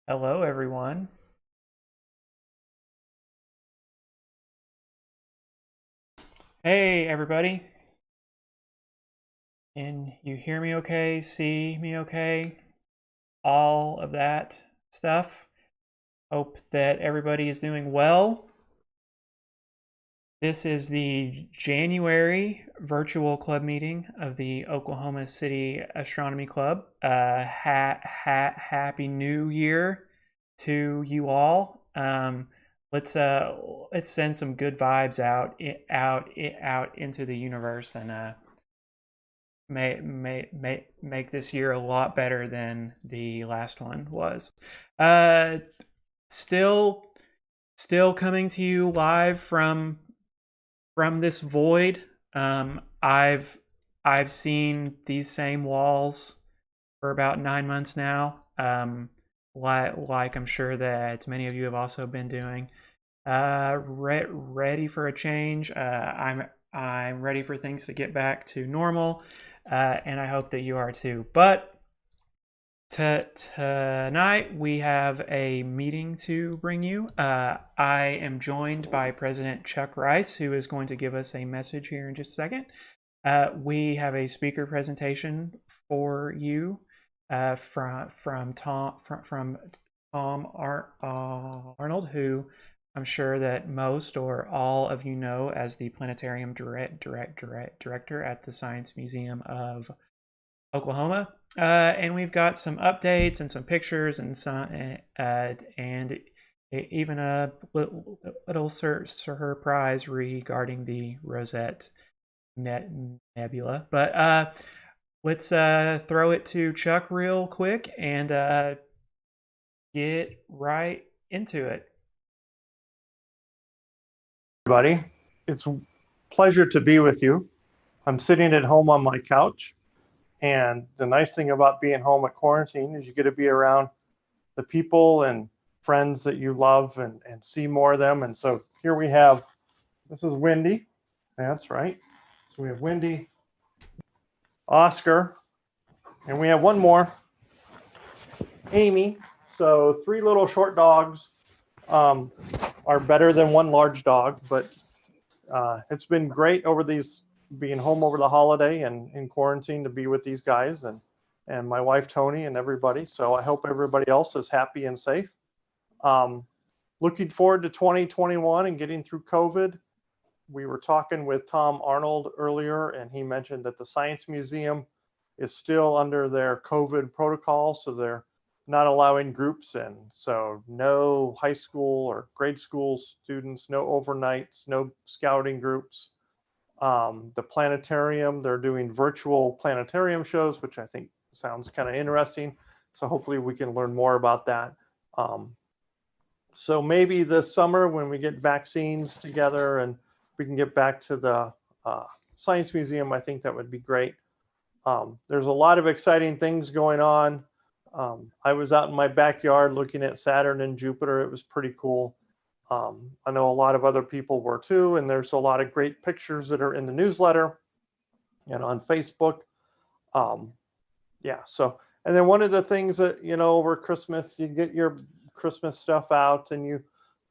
Hello, everyone. Hey, everybody. Can you hear me okay? See me okay? All of that stuff. Hope that everybody is doing well. This is the January virtual club meeting of the Oklahoma City Astronomy Club. Happy New Year to you all. Let's send some good vibes out into the universe and make this year a lot better than the last one was. Uh, still still coming to you live from this void. I've seen these same walls for about 9 months now. Like I'm sure that many of you have also been doing. Ready for a change. I'm ready for things to get back to normal, and I hope that you are too. But tonight we have a meeting to bring you. I am joined by President Chuck Rice, who is going to give us a message here in just a second. We have a speaker presentation for you from Tom Arnold, who I'm sure that most or all of you know as the planetarium director at the Science Museum of Oklahoma. And we've got some updates and some pictures and and even a little surprise regarding the Rosette Nebula. But let's throw it to Chuck real quick and get right into it. Everybody, it's a pleasure to be with you. I'm sitting at home on my couch, and the nice thing about being home at quarantine is you get to be around the people and friends that you love and see more of them. And so here we have, this is Wendy. That's right. So we have Wendy, Oscar, and we have one more, Amy. So 3 little short dogs are better than 1 large dog, but it's been great over these being home over the holiday and in quarantine to be with these guys and my wife Tony and everybody. So I hope everybody else is happy and safe. Looking forward to 2021 and getting through COVID. We were talking with Tom Arnold earlier, and he mentioned that the Science Museum is still under their COVID protocol, so they're not allowing groups in. So no high school or grade school students, no overnights, no scouting groups. The planetarium, they're doing virtual planetarium shows, which I think sounds kind of interesting. So hopefully we can learn more about that. So maybe this summer when we get vaccines together and we can get back to the Science Museum, I think that would be great. There's a lot of exciting things going on. I was out in my backyard looking at Saturn and Jupiter. It was pretty cool. I know a lot of other people were too, and there's a lot of great pictures that are in the newsletter and on Facebook. Yeah, so, and then one of the things that, over Christmas, you get your Christmas stuff out and you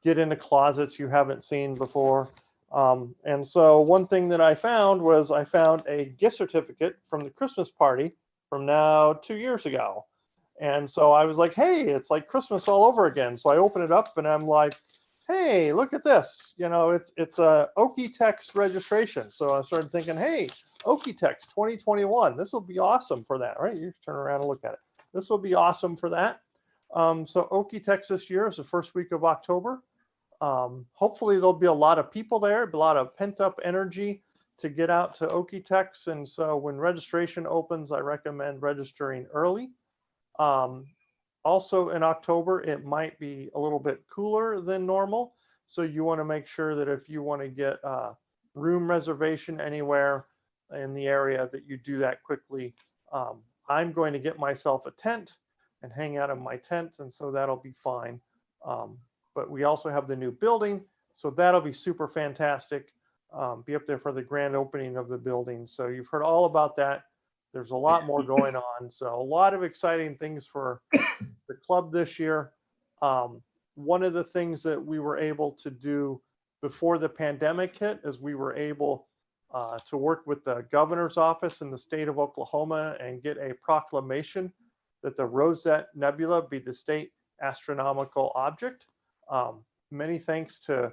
get into closets you haven't seen before. And so one thing that I found was I found a gift certificate from the Christmas party from now 2 years ago. And so I was like, hey, it's like Christmas all over again. So I open it up and I'm like, hey, look at this. It's a Okie-Tex registration. So I started thinking, hey, Okie-Tex 2021. This will be awesome for that, right? You turn around and look at it. This will be awesome for that. So Okie-Tex this year is the first week of October. Hopefully there'll be a lot of people there, a lot of pent up energy to get out to Okie-Tex. And so when registration opens, I recommend registering early. Also in October, it might be a little bit cooler than normal. So you want to make sure that if you want to get a room reservation anywhere in the area that you do that quickly. I'm going to get myself a tent and hang out in my tent. And so that'll be fine. But we also have the new building. So that'll be super fantastic. Be up there for the grand opening of the building. So you've heard all about that. There's a lot more going on. So a lot of exciting things for the club this year. One of the things that we were able to do before the pandemic hit is we were able to work with the governor's office in the state of Oklahoma and get a proclamation that the Rosette Nebula be the state astronomical object. Many thanks to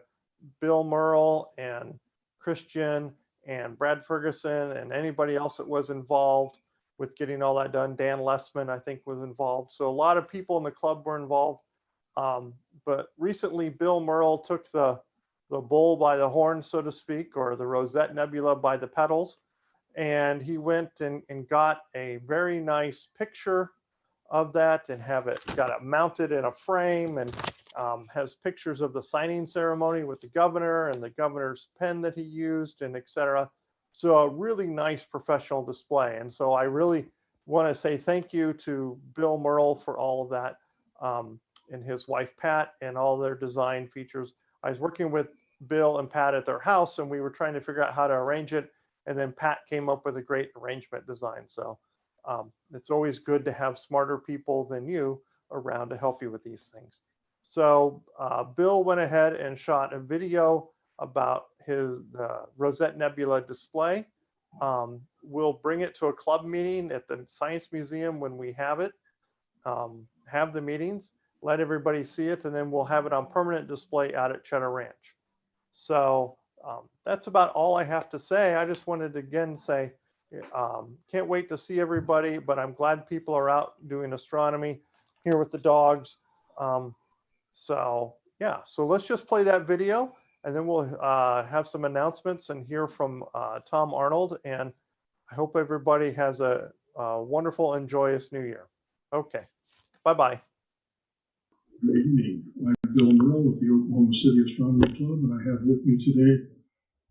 Bill Merle and Christian and Brad Ferguson and anybody else that was involved with getting all that done. Dan Lessman, I think, was involved. So a lot of people in the club were involved. But recently, Bill Merle took the bull by the horn, so to speak, or the Rosette Nebula by the petals. And he went and got a very nice picture of that and got it mounted in a frame, and has pictures of the signing ceremony with the governor and the governor's pen that he used, and etc. So a really nice professional display. And so I really want to say thank you to Bill Merle for all of that, and his wife Pat, and all their design features. I was working with Bill and Pat at their house, and we were trying to figure out how to arrange it. And then Pat came up with a great arrangement design. So it's always good to have smarter people than you around to help you with these things. So Bill went ahead and shot a video about the Rosette Nebula display. We'll bring it to a club meeting at the Science Museum when we have it, have the meetings, let everybody see it, and then we'll have it on permanent display out at Cheddar Ranch. So that's about all I have to say. I just wanted to again say, can't wait to see everybody, but I'm glad people are out doing astronomy here with the dogs. So yeah, so let's just play that video, and then we'll have some announcements and hear from Tom Arnold. And I hope everybody has a wonderful and joyous new year. Okay, bye-bye. Good evening. I'm Bill Merle with the Oklahoma City Astronomy Club, and I have with me today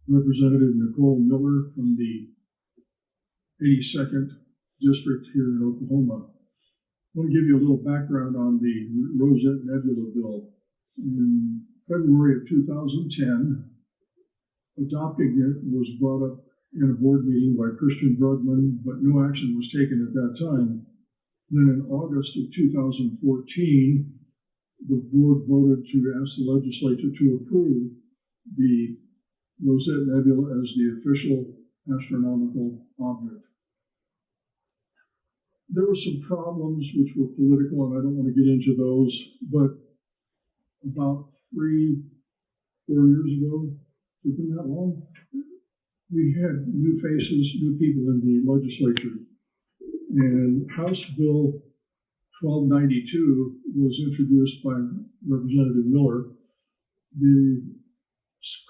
Representative Nicole Miller from the 82nd District here in Oklahoma. I want to give you a little background on the Rosette Nebula bill. In February of 2010, adopting it was brought up in a board meeting by Christian Brugman, but no action was taken at that time. Then in August of 2014, the board voted to ask the legislature to approve the Rosette Nebula as the official astronomical object. There were some problems which were political, and I don't want to get into those, but about 3-4 years ago, has it been that long? We had new faces, new people in the legislature, and House Bill 1292 was introduced by Representative Miller. The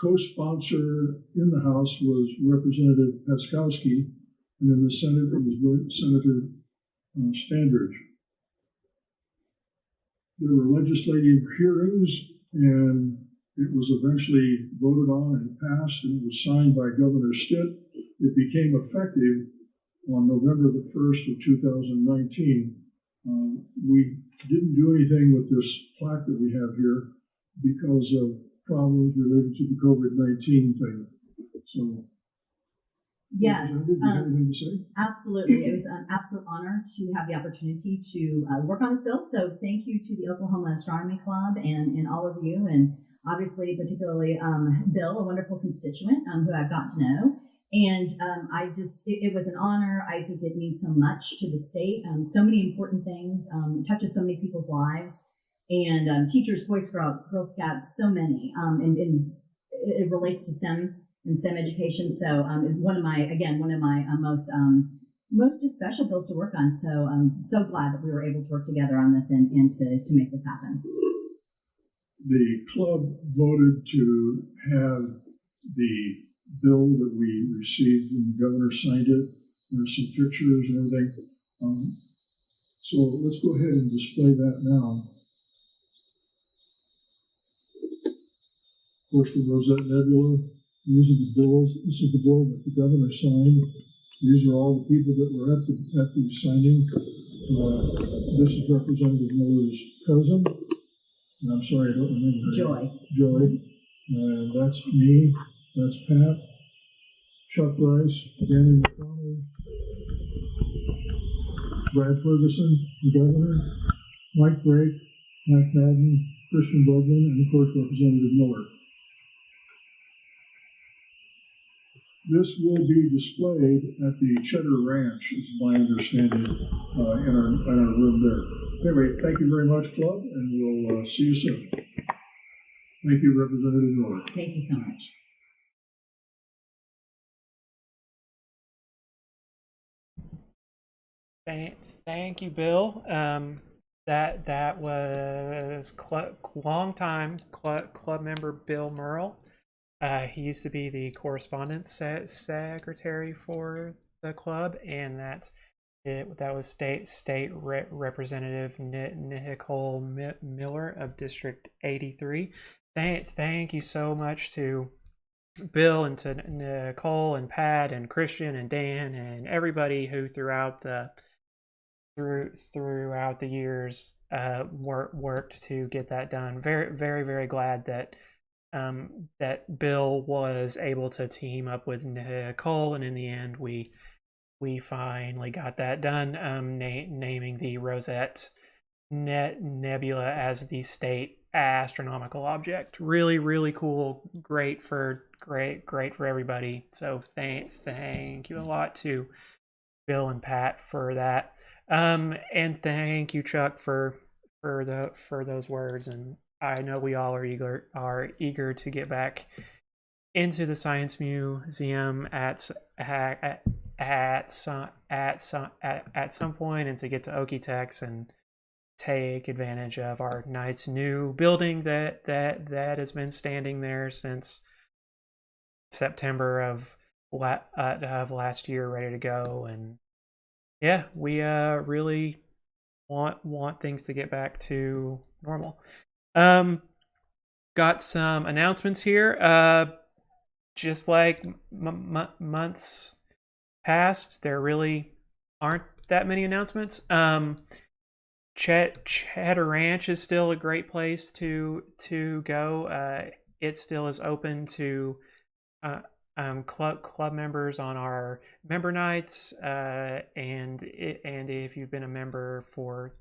co-sponsor in the House was Representative Paskowski, and in the Senate it was Senator Standridge. There were legislative hearings, and it was eventually voted on and passed, and it was signed by Governor Stitt. It became effective on November the 1st of 2019. We didn't do anything with this plaque that we have here because of problems related to the COVID-19 thing. So, yes, do you have anything to say? absolutely. It was an absolute honor to have the opportunity to work on this bill. So thank you to the Oklahoma Astronomy Club and all of you, and obviously particularly Bill, a wonderful constituent who I've got to know. And it was an honor. I think it means so much to the state. So many important things. It touches so many people's lives. And teachers, Boy Scouts, Girl Scouts, so many. And it relates to STEM and STEM education. So one of my most just special bills to work on. So I'm so glad that we were able to work together on this and to make this happen. The club voted to have the bill that we received and the governor signed it. There's some pictures and everything. So let's go ahead and display that now. Of course, the Rosette Nebula, these are the bills. This is the bill that the governor signed. These are all the people that were at the signing. This is Representative Miller's cousin. And I'm sorry, I don't remember her name. Joy. And that's me. That's Pat, Chuck Rice, Danny McDonald, Brad Ferguson, the governor, Mike Brake, Mike Madden, Christian Bergman, and of course Representative Miller. This will be displayed at the Cheddar Ranch, is my understanding, in our room there. Anyway, thank you very much, Club, and we'll see you soon. Thank you, Representative Miller. Thank you so much. Thank you, Bill. That was longtime club member Bill Merle. He used to be the correspondence secretary for the club, and that was state representative Nicole Miller of District 83. Thank you so much to Bill and to Nicole and Pat and Christian and Dan and everybody who throughout the years worked to get that done. Very glad that that Bill was able to team up with Nicole, and in the end we finally got that done, naming the Rosette Nebula as the state astronomical object. Really cool. Great for everybody. So thank you a lot to Bill and Pat for that. And thank you, Chuck, for those words. And I know we all are eager to get back into the Science Museum at some point, and to get to Okie-Tex and take advantage of our nice new building that has been standing there since September of last year, ready to go. And yeah, we really want things to get back to normal. Got some announcements here. Just like months past, there really aren't that many announcements. Cheddar Ranch is still a great place to go. It still is open to club members on our member nights, and if you've been a member for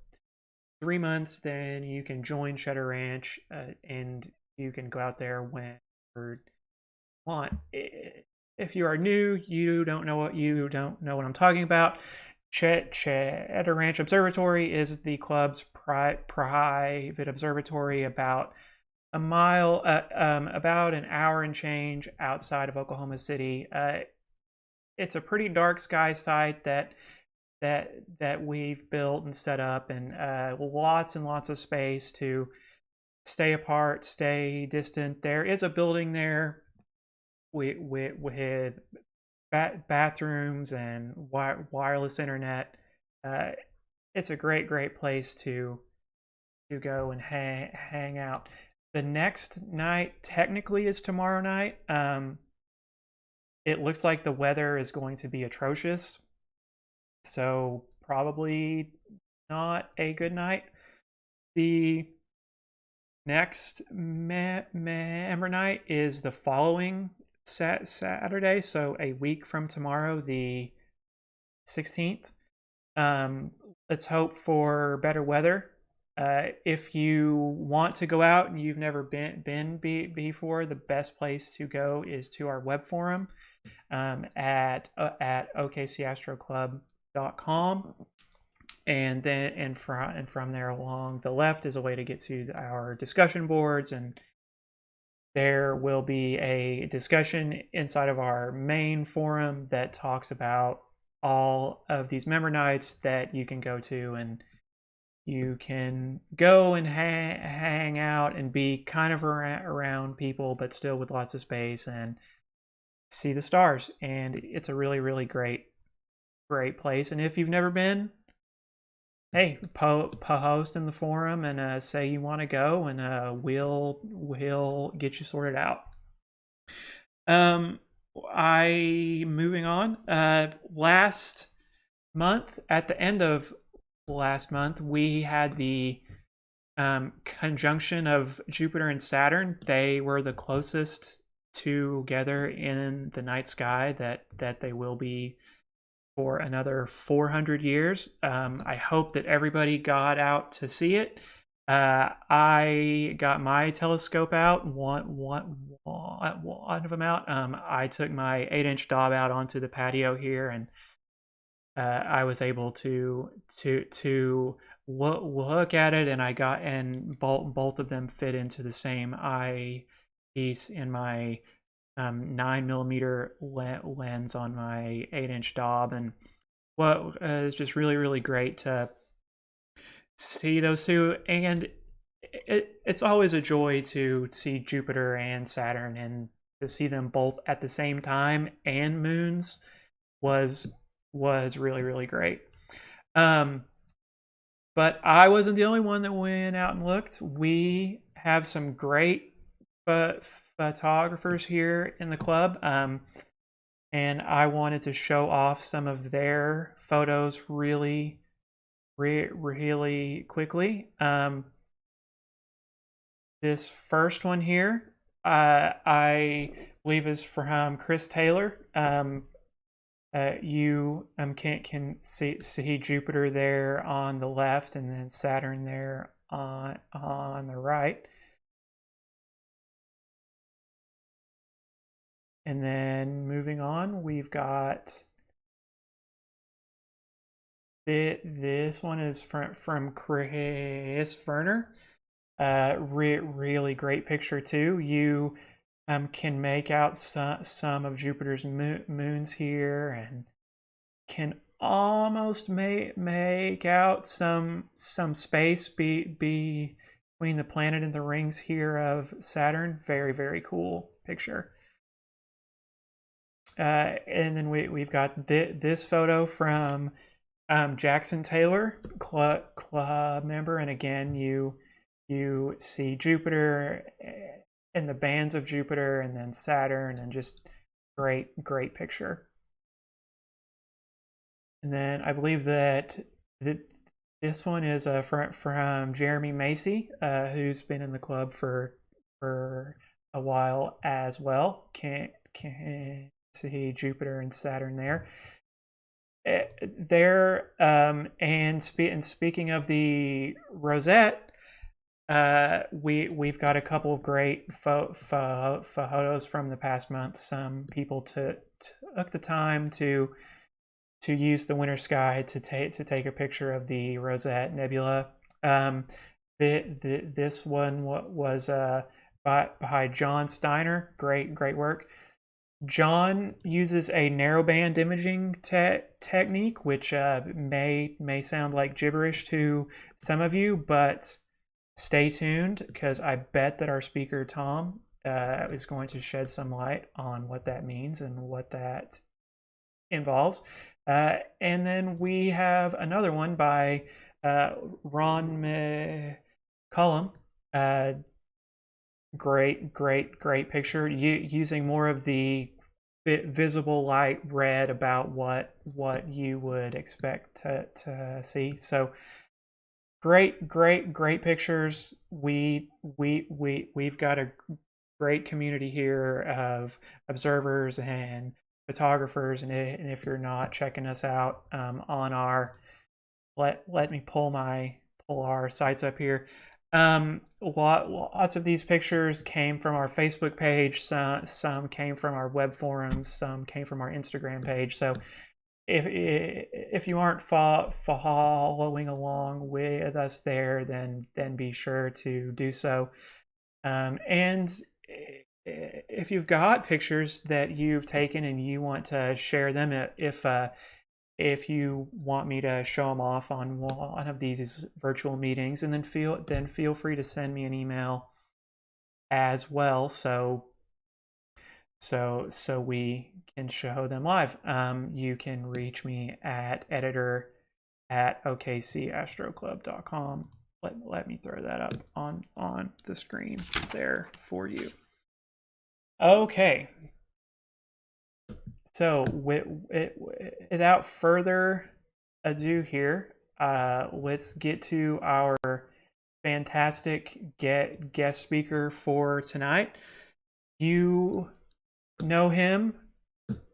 3 months, then you can join Cheddar Ranch, and you can go out there whenever you want. If you are new, you don't know what I'm talking about. Cheddar Ranch Observatory is the club's private observatory about a mile, about an hour and change outside of Oklahoma City. It's a pretty dark sky site that we've built and set up, and lots and lots of space to stay apart, stay distant. There is a building there with bathrooms and wireless internet. It's a great place to go and hang out. The next night technically is tomorrow night. It looks like the weather is going to be atrocious, so probably not a good night. The next member night is the following Saturday, so a week from tomorrow, the 16th. Let's hope for better weather. If you want to go out and you've never been before, the best place to go is to our web forum at okcastroclub.com, and from there along the left is a way to get to our discussion boards, and there will be a discussion inside of our main forum that talks about all of these member nights that you can go to, and you can go and hang out and be kind of around people, but still with lots of space, and see the stars. And it's a really great place. And if you've never been, hey, post in the forum and say you want to go, and we'll get you sorted out. Moving on. Last month, at the end of last month, we had the conjunction of Jupiter and Saturn. They were the closest together in the night sky that they will be for another 400 years. I hope that everybody got out to see it. I got my telescope out, one of them out. I took my 8-inch Dob out onto the patio here, and I was able to look at it, and both of them fit into the same eyepiece in my 9mm lens on my 8-inch Dob, and it's just really great to see those two. And it's always a joy to see Jupiter and Saturn, and to see them both at the same time, and moons was really great. But I wasn't the only one that went out and looked. We have some great photographers here in the club, and I wanted to show off some of their photos really quickly. This first one here, I believe, is from Chris Taylor. You can see Jupiter there on the left, and then Saturn there on the right. And then moving on, we've got this one is from Chris Verner. Really great picture too. You can make out some of Jupiter's moons here, and can almost make out some space between the planet and the rings here of Saturn. Very cool picture. And then we've got this photo from Jackson Taylor, club member, and again you see Jupiter and the bands of Jupiter, and then Saturn, and just great picture. And then I believe that this one is from Jeremy Macy, who's been in the club for a while as well. Can see Jupiter and Saturn there. And speaking of the rosette, we've got a couple of great photos from the past month. Some people took the time to use the winter sky to take a picture of the Rosette Nebula. This one was by John Steiner. Great work. John uses a narrowband imaging technique, which may sound like gibberish to some of you, but stay tuned, because I bet that our speaker Tom is going to shed some light on what that means and what that involves. And then we have another one by Ron McCullum. Great picture, using more of the visible light red about what you would expect to see. So great pictures. We've got a great community here of observers and photographers, and if you're not checking us out on our, let me pull our sites up here. Lots of these pictures came from our Facebook page. Some came from our web forums. Some came from our Instagram page. So if you aren't following along with us there, then be sure to do so. And if you've got pictures that you've taken and you want to share them, if you want me to show them off on one of these virtual meetings, and then feel free to send me an email as well, so we can show them live. You can reach me at editor@okcastroclub.com. Let me throw that up on the screen there for you. Okay. So without further ado here, let's get to our fantastic guest speaker for tonight. You know him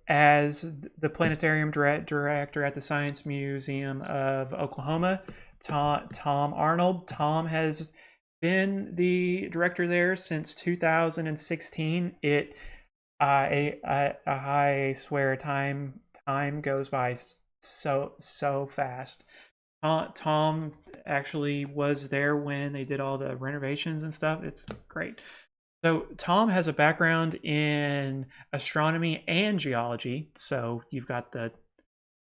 as the planetarium director at the Science Museum of Oklahoma. Tom Arnold. Tom has been the director there since 2016. I swear time goes by so fast. Tom actually was there when they did all the renovations and stuff. It's great. So Tom has a background in astronomy and geology. So you've got the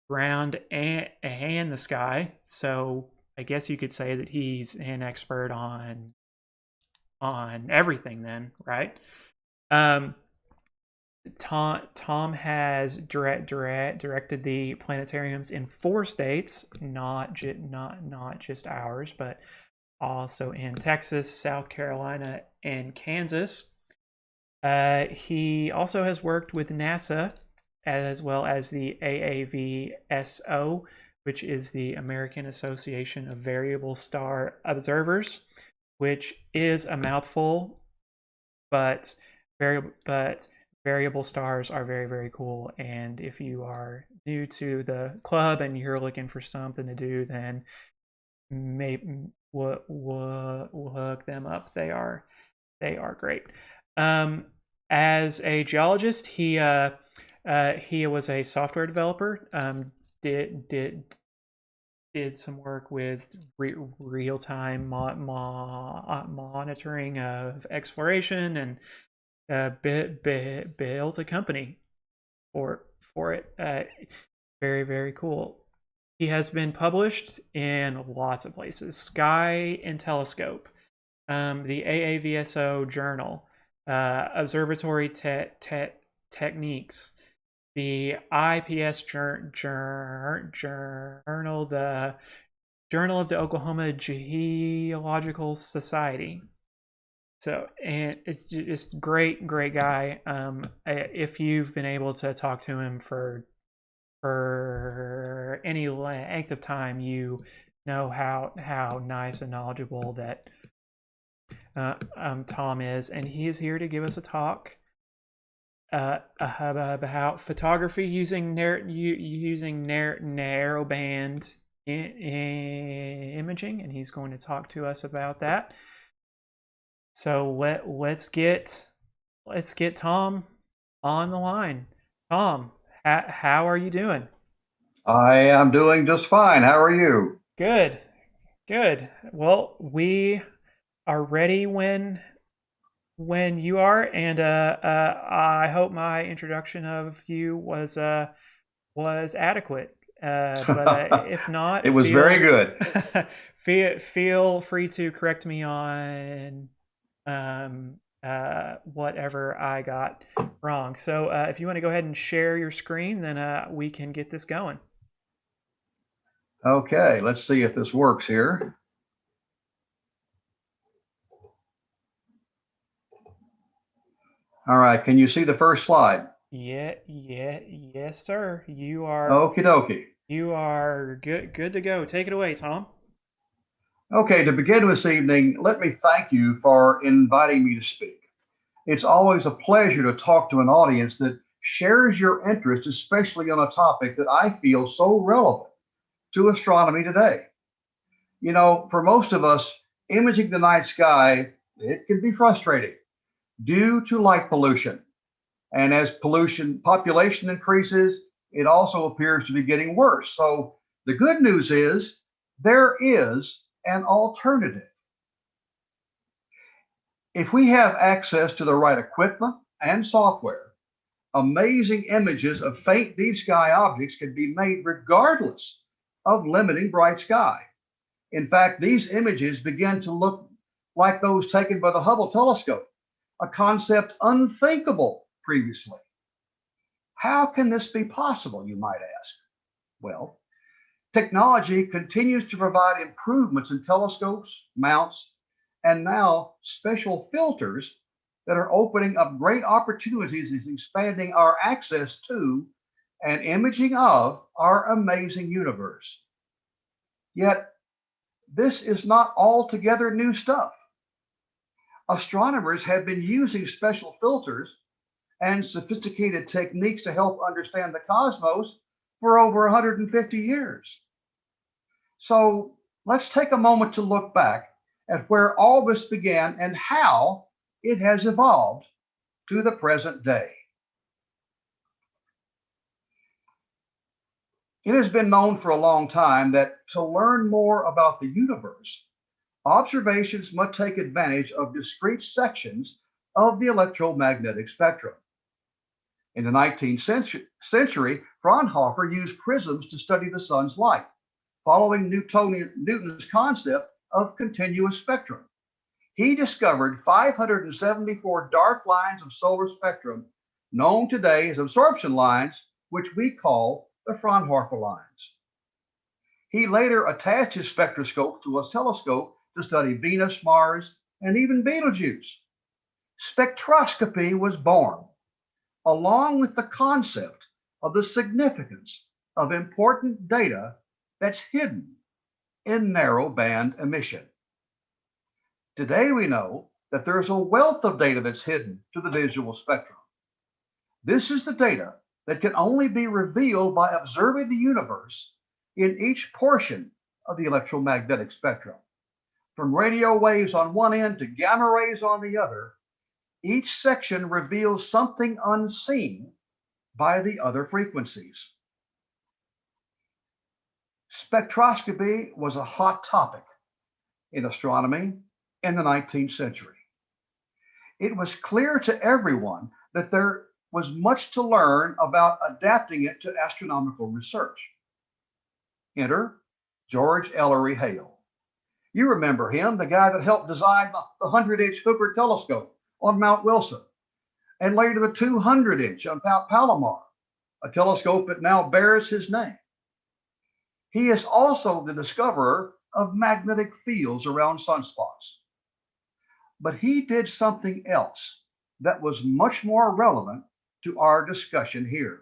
ground and the sky. So I guess you could say that he's an expert on everything then, right? Tom has directed the planetariums in 4 states, not just ours, but also in Texas, South Carolina, and Kansas. He also has worked with NASA as well as the AAVSO, which is the American Association of Variable Star Observers, which is a mouthful, but variable stars are very, very cool. And if you are new to the club and you're looking for something to do, then maybe we'll hook them up. They are great. As a geologist, he was a software developer. Did some work with real-time monitoring of exploration, and built a company for it. Very, very cool. He has been published in lots of places. Sky and Telescope, the AAVSO Journal, Observatory Techniques, the IPS Journal, the Journal of the Oklahoma Geological Society. So, and it's just great guy. If you've been able to talk to him for any length of time, you know how nice and knowledgeable that Tom is, and he is here to give us a talk about photography using narrowband imaging, and he's going to talk to us about that. So let's get Tom on the line. Tom, how are you doing? I am doing just fine. How are you? Good. Well, we are ready when you are, and I hope my introduction of you was adequate. But if not, it was very good. feel free to correct me on whatever I got wrong. So if you want to go ahead and share your screen, then we can get this going. Okay, let's see if this works here. All right, can you see the first slide? Yes, sir. You are. Okie dokie. You are good to go. Take it away, Tom. Okay, to begin this evening, let me thank you for inviting me to speak. It's always a pleasure to talk to an audience that shares your interest, especially on a topic that I feel so relevant to astronomy today. You know, for most of us, imaging the night sky, it can be frustrating due to light pollution. And as population increases, it also appears to be getting worse. So the good news is there is an alternative. If we have access to the right equipment and software, amazing images of faint deep sky objects can be made regardless of limiting bright sky. In fact, these images begin to look like those taken by the Hubble telescope, a concept unthinkable previously. How can this be possible, you might ask? Well, technology continues to provide improvements in telescopes, mounts, and now special filters that are opening up great opportunities and expanding our access to and imaging of our amazing universe. Yet, this is not altogether new stuff. Astronomers have been using special filters and sophisticated techniques to help understand the cosmos for over 150 years. So let's take a moment to look back at where all this began and how it has evolved to the present day. It has been known for a long time that to learn more about the universe, observations must take advantage of discrete sections of the electromagnetic spectrum. In the 19th century, Fraunhofer used prisms to study the sun's light, following Newton's concept of continuous spectrum. He discovered 574 dark lines of solar spectrum, known today as absorption lines, which we call the Fraunhofer lines. He later attached his spectroscope to a telescope to study Venus, Mars, and even Betelgeuse. Spectroscopy was born, along with the concept of the significance of important data that's hidden in narrow band emission. Today we know that there's a wealth of data that's hidden to the visual spectrum. This is the data that can only be revealed by observing the universe in each portion of the electromagnetic spectrum. From radio waves on one end to gamma rays on the other, each section reveals something unseen by the other frequencies. Spectroscopy was a hot topic in astronomy in the 19th century. It was clear to everyone that there was much to learn about adapting it to astronomical research. Enter George Ellery Hale. You remember him, the guy that helped design the 100-inch Hooker telescope on Mount Wilson, and later the 200-inch on Mount Palomar, a telescope that now bears his name. He is also the discoverer of magnetic fields around sunspots. But he did something else that was much more relevant to our discussion here.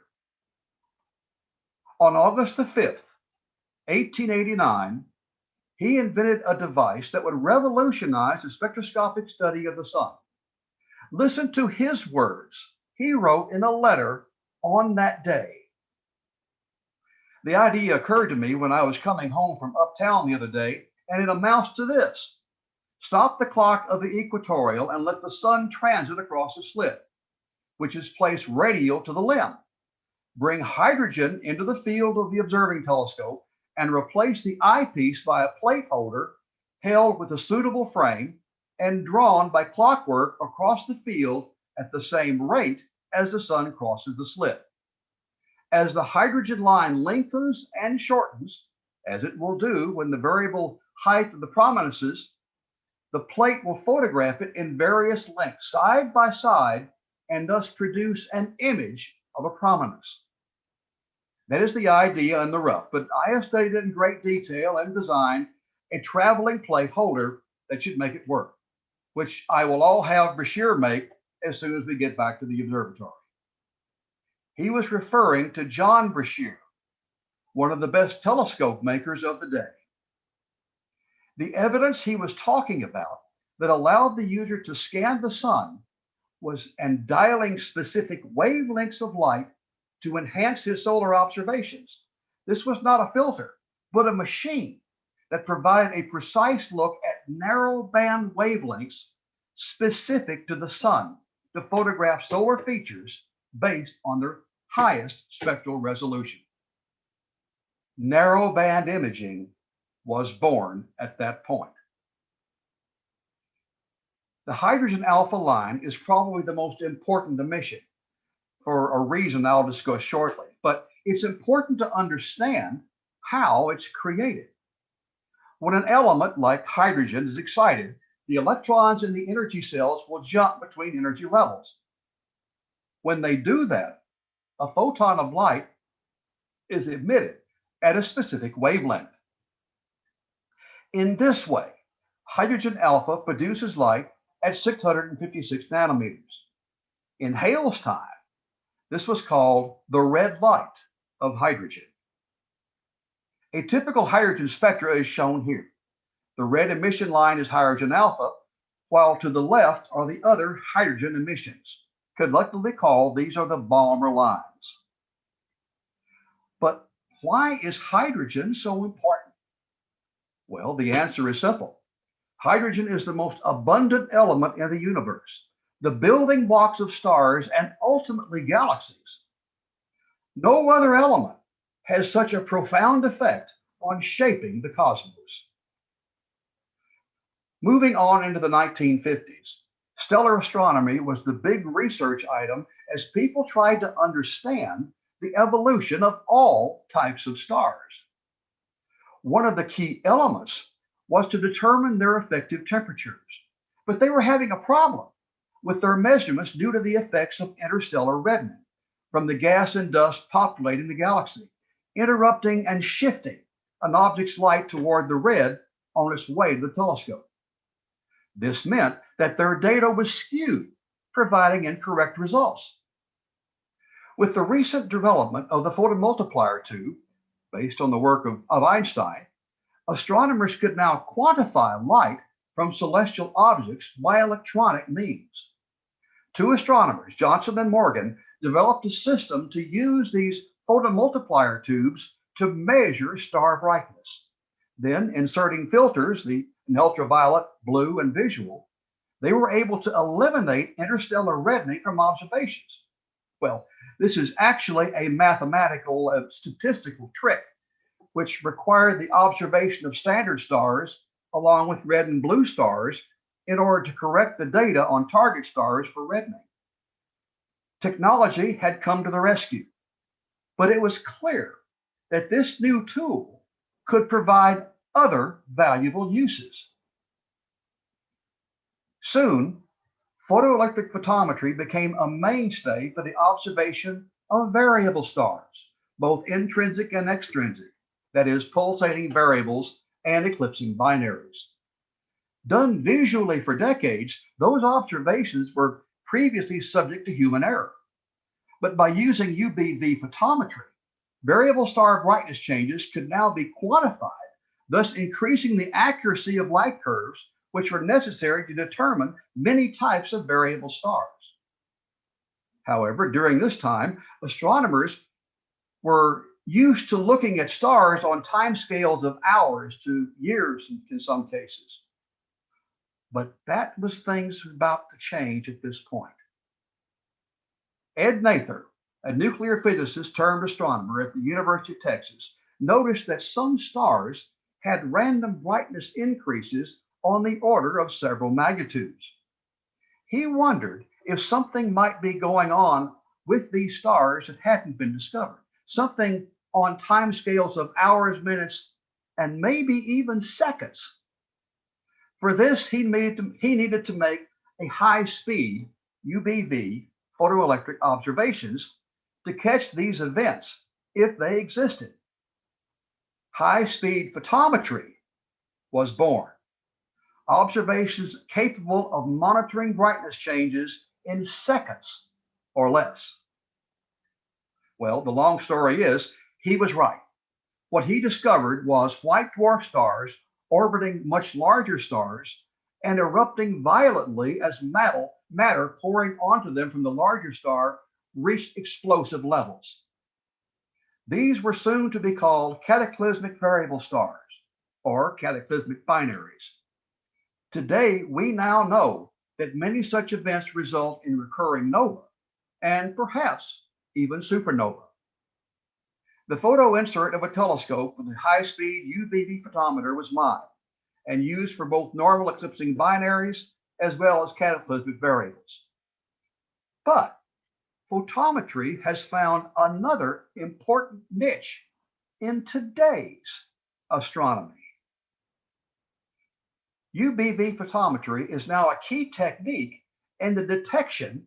On August the 5th, 1889, he invented a device that would revolutionize the spectroscopic study of the sun. Listen to his words he wrote in a letter on that day. The idea occurred to me when I was coming home from uptown the other day, and it amounts to this. Stop the clock of the equatorial and let the sun transit across the slit, which is placed radial to the limb. Bring hydrogen into the field of the observing telescope and replace the eyepiece by a plate holder held with a suitable frame and drawn by clockwork across the field at the same rate as the sun crosses the slit. As the hydrogen line lengthens and shortens, as it will do when the variable height of the prominences, the plate will photograph it in various lengths side by side and thus produce an image of a prominence. That is the idea in the rough, but I have studied it in great detail and designed a traveling plate holder that should make it work, which I will all have Brashear make as soon as we get back to the observatory. He was referring to John Brashear, one of the best telescope makers of the day. The evidence he was talking about that allowed the user to scan the sun was and dialing specific wavelengths of light to enhance his solar observations. This was not a filter, but a machine that provided a precise look at narrow band wavelengths specific to the sun to photograph solar features based on their highest spectral resolution. Narrow band imaging was born at that point. The hydrogen alpha line is probably the most important emission for a reason I'll discuss shortly, but it's important to understand how it's created. When an element like hydrogen is excited, the electrons in the energy cells will jump between energy levels. When they do that, a photon of light is emitted at a specific wavelength. In this way, hydrogen alpha produces light at 656 nanometers. In Hale's time, this was called the red light of hydrogen. A typical hydrogen spectra is shown here. The red emission line is hydrogen alpha, while to the left are the other hydrogen emissions. Collectively called, these are the Balmer lines. But why is hydrogen so important? Well, the answer is simple. Hydrogen is the most abundant element in the universe, the building blocks of stars and ultimately galaxies. No other element has such a profound effect on shaping the cosmos. Moving on into the 1950s, stellar astronomy was the big research item as people tried to understand the evolution of all types of stars. One of the key elements was to determine their effective temperatures, but they were having a problem with their measurements due to the effects of interstellar reddening from the gas and dust populating the galaxy, interrupting and shifting an object's light toward the red on its way to the telescope. This meant that their data was skewed, providing incorrect results. With the recent development of the photomultiplier tube, based on the work of Einstein, astronomers could now quantify light from celestial objects by electronic means. Two astronomers, Johnson and Morgan, developed a system to use these photomultiplier tubes to measure star brightness. Then, inserting filters, in ultraviolet, blue, and visual, they were able to eliminate interstellar reddening from observations. Well, this is actually a mathematical, statistical trick, which required the observation of standard stars along with red and blue stars in order to correct the data on target stars for reddening. Technology had come to the rescue, but it was clear that this new tool could provide other valuable uses. Soon, photoelectric photometry became a mainstay for the observation of variable stars, both intrinsic and extrinsic, that is, pulsating variables and eclipsing binaries. Done visually for decades, those observations were previously subject to human error. But by using UBV photometry, variable star brightness changes could now be quantified, thus increasing the accuracy of light curves, which were necessary to determine many types of variable stars. However, during this time, astronomers were used to looking at stars on timescales of hours to years in some cases. But that was things about to change at this point. Ed Nather, a nuclear physicist turned astronomer at the University of Texas, noticed that some stars had random brightness increases on the order of several magnitudes. He wondered if something might be going on with these stars that hadn't been discovered, something on timescales of hours, minutes, and maybe even seconds. For this, he needed to make a high-speed UBV photoelectric observations to catch these events if they existed. High-speed photometry was born. Observations capable of monitoring brightness changes in seconds or less. Well, the long story is, he was right. What he discovered was white dwarf stars orbiting much larger stars and erupting violently as matter pouring onto them from the larger star reached explosive levels. These were soon to be called cataclysmic variable stars, or cataclysmic binaries. Today, we now know that many such events result in recurring nova, and perhaps even supernova. The photo insert of a telescope with a high-speed UVV photometer was mine, and used for both normal eclipsing binaries as well as cataclysmic variables. But photometry has found another important niche in today's astronomy. UBV photometry is now a key technique in the detection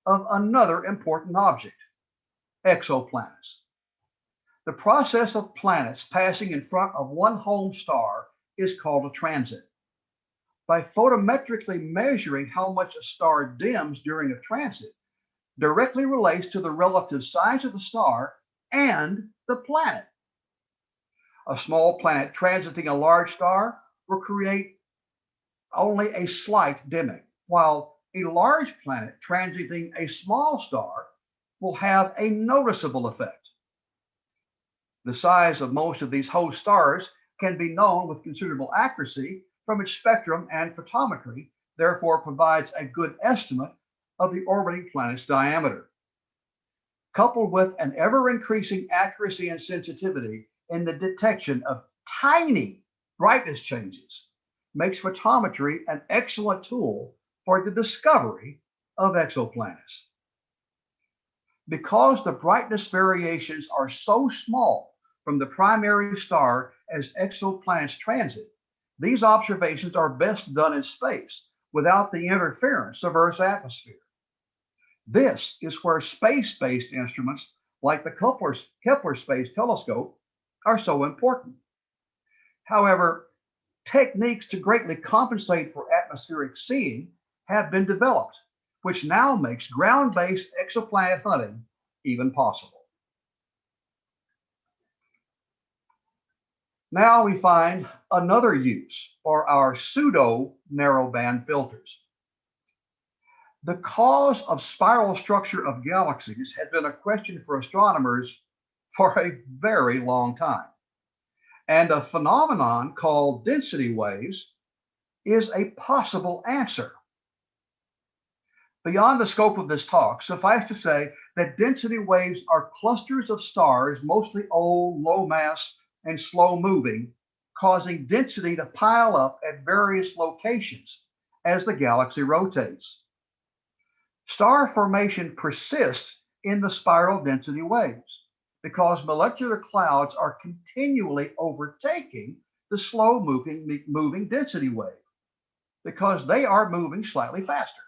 of another important object, exoplanets. The process of planets passing in front of one home star is called a transit. By photometrically measuring how much a star dims during a transit directly relates to the relative size of the star and the planet. A small planet transiting a large star will create only a slight dimming, while a large planet transiting a small star will have a noticeable effect. The size of most of these host stars can be known with considerable accuracy from its spectrum, and photometry therefore provides a good estimate of the orbiting planet's diameter. Coupled with an ever-increasing accuracy and sensitivity in the detection of tiny brightness changes, makes photometry an excellent tool for the discovery of exoplanets. Because the brightness variations are so small from the primary star as exoplanets transit, these observations are best done in space without the interference of Earth's atmosphere. This is where space-based instruments like the Kepler Space Telescope are so important. However, techniques to greatly compensate for atmospheric seeing have been developed, which now makes ground-based exoplanet hunting even possible. Now we find another use for our pseudo-narrowband filters. The cause of spiral structure of galaxies has been a question for astronomers for a very long time. And a phenomenon called density waves is a possible answer. Beyond the scope of this talk, suffice to say that density waves are clusters of stars, mostly old, low mass, and slow moving, causing density to pile up at various locations as the galaxy rotates. Star formation persists in the spiral density waves because molecular clouds are continually overtaking the slow moving density wave because they are moving slightly faster.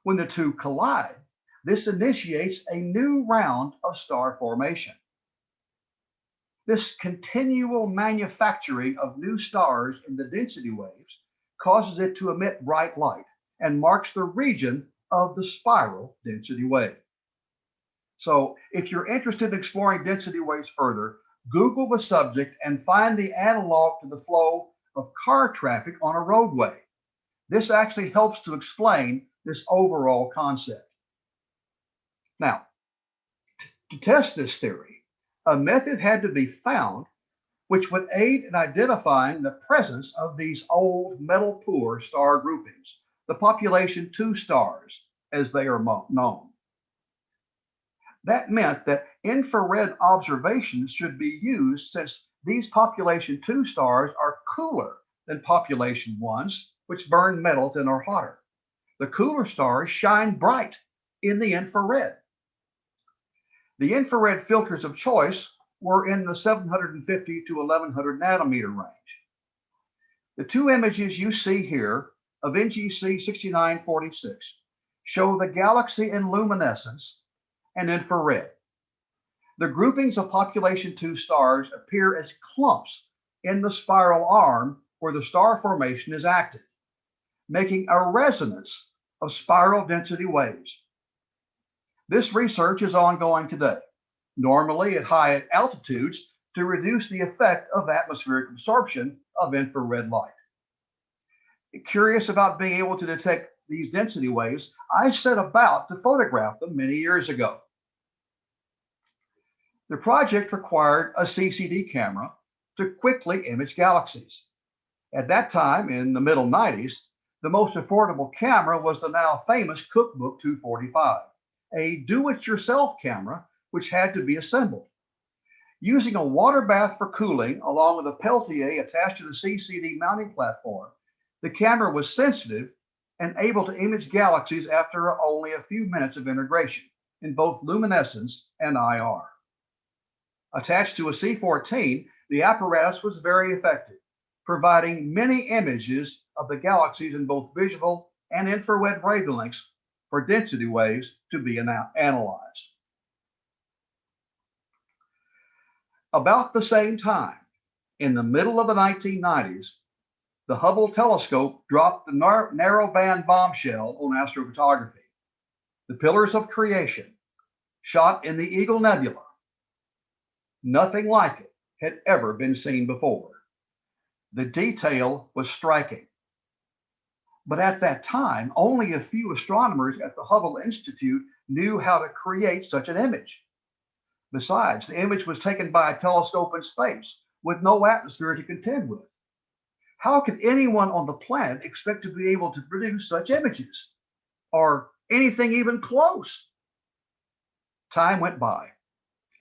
When the two collide, this initiates a new round of star formation. This continual manufacturing of new stars in the density waves causes it to emit bright light and marks the region of the spiral density wave. So if you're interested in exploring density waves further, Google the subject and find the analog to the flow of car traffic on a roadway. This actually helps to explain this overall concept. Now, to test this theory, a method had to be found which would aid in identifying the presence of these old metal poor star groupings, the population 2 stars, as they are known. That meant that infrared observations should be used since these population 2 stars are cooler than population 1s, which burn metals and are hotter. The cooler stars shine bright in the infrared. The infrared filters of choice were in the 750 to 1100 nanometer range. The two images you see here of NGC 6946 show the galaxy in luminescence and infrared. The groupings of population 2 stars appear as clumps in the spiral arm where the star formation is active, making a resonance of spiral density waves. This research is ongoing today, normally at high altitudes, to reduce the effect of atmospheric absorption of infrared light. Curious about being able to detect these density waves, I set about to photograph them many years ago. The project required a CCD camera to quickly image galaxies. At that time, in the middle 90s, the most affordable camera was the now famous Cookbook 245, a do-it-yourself camera which had to be assembled. Using a water bath for cooling, along with a Peltier attached to the CCD mounting platform, the camera was sensitive and able to image galaxies after only a few minutes of integration in both luminescence and IR. Attached to a C14, the apparatus was very effective, providing many images of the galaxies in both visual and infrared wavelengths for density waves to be analyzed. About the same time, in the middle of the 1990s, the Hubble telescope dropped the narrowband bombshell on astrophotography. The Pillars of Creation, shot in the Eagle Nebula. Nothing like it had ever been seen before. The detail was striking. But at that time, only a few astronomers at the Hubble Institute knew how to create such an image. Besides, the image was taken by a telescope in space, with no atmosphere to contend with. How can anyone on the planet expect to be able to produce such images or anything even close? Time went by,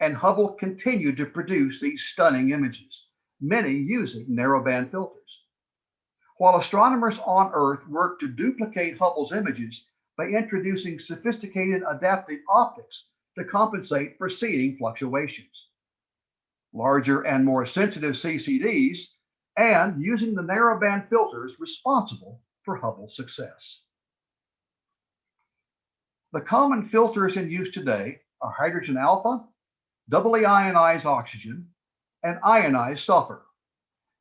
and Hubble continued to produce these stunning images, many using narrowband filters. While astronomers on Earth worked to duplicate Hubble's images by introducing sophisticated adaptive optics to compensate for seeing fluctuations, larger and more sensitive CCDs, and using the narrowband filters responsible for Hubble's success. The common filters in use today are hydrogen alpha, doubly ionized oxygen, and ionized sulfur,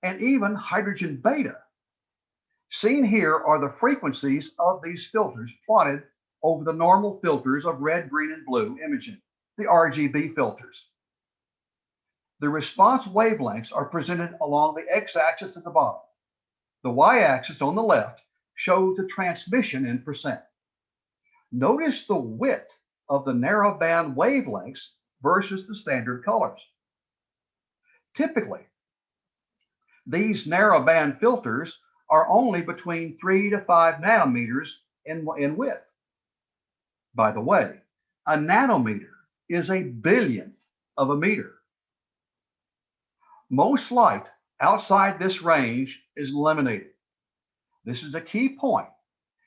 and even hydrogen beta. Seen here are the frequencies of these filters plotted over the normal filters of red, green, and blue imaging, the RGB filters. The response wavelengths are presented along the x-axis at the bottom. The y-axis on the left shows the transmission in percent. Notice the width of the narrowband wavelengths versus the standard colors. Typically, these narrowband filters are only between 3 to 5 nanometers in width. By the way, a nanometer is a billionth of a meter. Most light outside this range is eliminated. This is a key point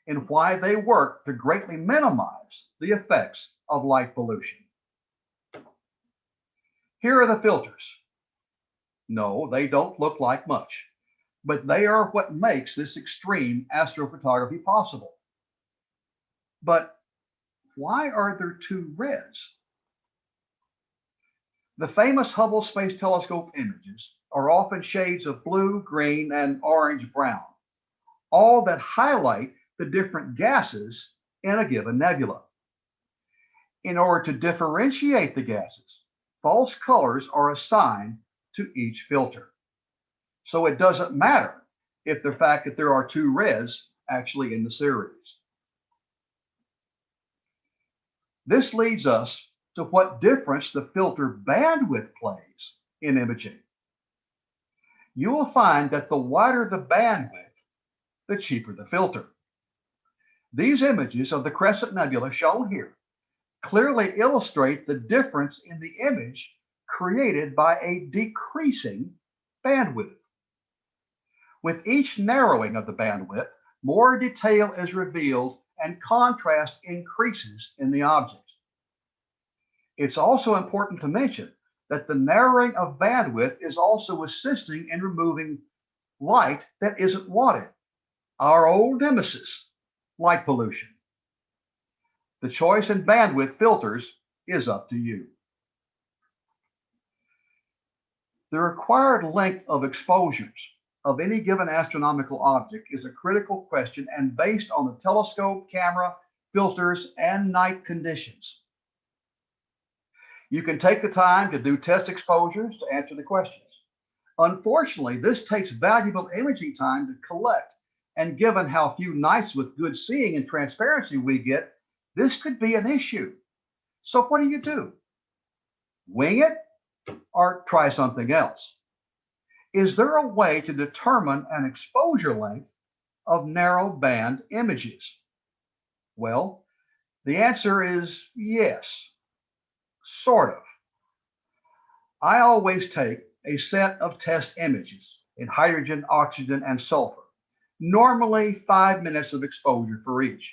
in why they work to greatly minimize the effects of light pollution. Here are the filters. No, they don't look like much, but they are what makes this extreme astrophotography possible. But why are there two reds? The famous Hubble Space Telescope images are often shades of blue, green, and orange-brown, all that highlight the different gases in a given nebula. In order to differentiate the gases, false colors are assigned to each filter. So it doesn't matter if the fact that there are two reds actually in the series. This leads us to what difference the filter bandwidth plays in imaging. You will find that the wider the bandwidth, the cheaper the filter. These images of the Crescent Nebula shown here clearly illustrate the difference in the image created by a decreasing bandwidth. With each narrowing of the bandwidth, more detail is revealed and contrast increases in the object. It's also important to mention that the narrowing of bandwidth is also assisting in removing light that isn't wanted, our old nemesis, light pollution. The choice in bandwidth filters is up to you. The required length of exposures of any given astronomical object is a critical question and based on the telescope, camera, filters, and night conditions. You can take the time to do test exposures to answer the questions. Unfortunately, this takes valuable imaging time to collect, and given how few nights with good seeing and transparency we get, this could be an issue. So what do? Wing it or try something else? Is there a way to determine an exposure length of narrow band images? Well, the answer is yes, sort of. I always take a set of test images in hydrogen, oxygen, and sulfur, normally 5 minutes of exposure for each.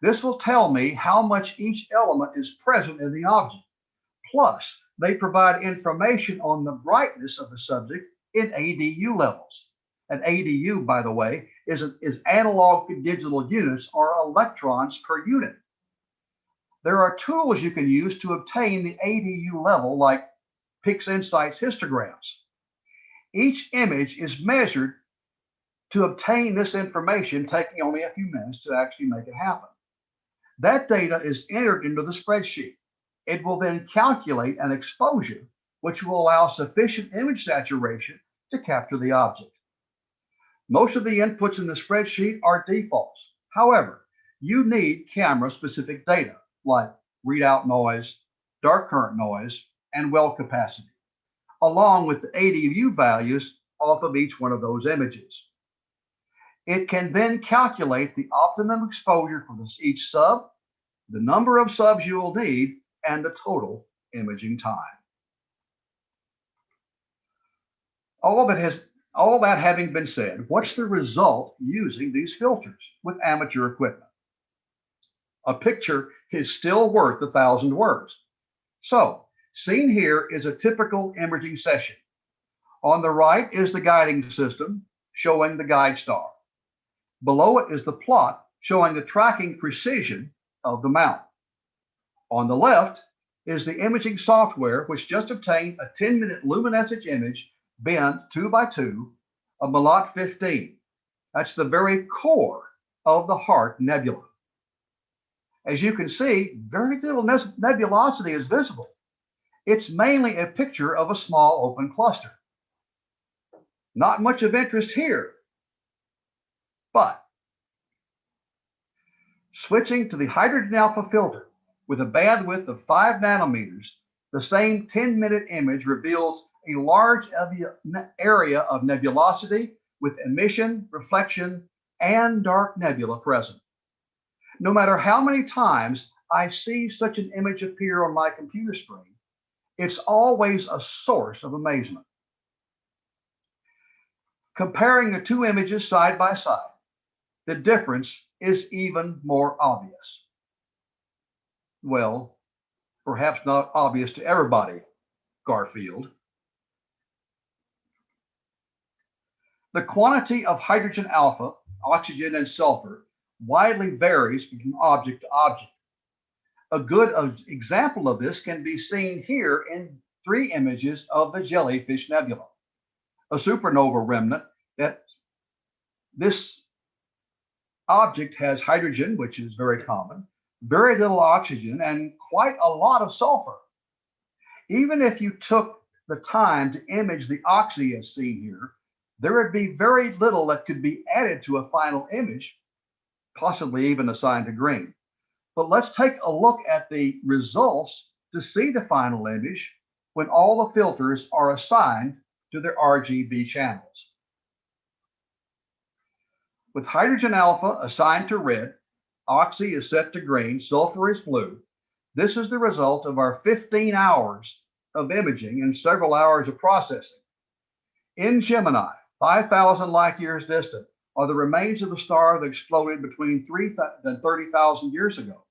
This will tell me how much each element is present in the object. Plus, they provide information on the brightness of the subject in ADU levels. An ADU, by the way, is analog to digital units or electrons per unit. There are tools you can use to obtain the ADU level, like PixInsight's histograms. Each image is measured to obtain this information, taking only a few minutes to actually make it happen. That data is entered into the spreadsheet. It will then calculate an exposure, which will allow sufficient image saturation to capture the object. Most of the inputs in the spreadsheet are defaults. However, you need camera-specific data like readout noise, dark current noise, and well capacity. along with the ADU values off of each one of those images. It can then calculate the optimum exposure for each sub, the number of subs you will need, and the total imaging time. All that having been said, what's the result using these filters with amateur equipment? A picture is still worth 1,000 words. So, seen here is a typical imaging session. On the right is the guiding system showing the guide star. Below it is the plot showing the tracking precision of the mount. On the left is the imaging software, which just obtained a 10-minute luminescence image bent 2 by 2 of Melotte 15. That's the very core of the Heart Nebula. As you can see, very little nebulosity is visible. It's mainly a picture of a small open cluster. Not much of interest here. But switching to the hydrogen alpha filter with a bandwidth of 5 nanometers, the same 10-minute image reveals a large area of nebulosity with emission, reflection, and dark nebula present. No matter how many times I see such an image appear on my computer screen, it's always a source of amazement. Comparing the two images side by side, the difference is even more obvious. Well, perhaps not obvious to everybody, Garfield. The quantity of hydrogen alpha, oxygen, and sulfur widely varies from object to object. A good example of this can be seen here in 3 images of the Jellyfish Nebula, a supernova remnant. That this object has hydrogen, which is very common, very little oxygen, and quite a lot of sulfur. Even if you took the time to image the oxy as seen here, there would be very little that could be added to a final image, possibly even assigned to green. But let's take a look at the results to see the final image when all the filters are assigned to their RGB channels. With hydrogen alpha assigned to red, oxy is set to green, sulfur is blue. This is the result of our 15 hours of imaging and several hours of processing. In Gemini, 5,000 light years distant, are the remains of a star that exploded between 3,000 and 30,000 years ago.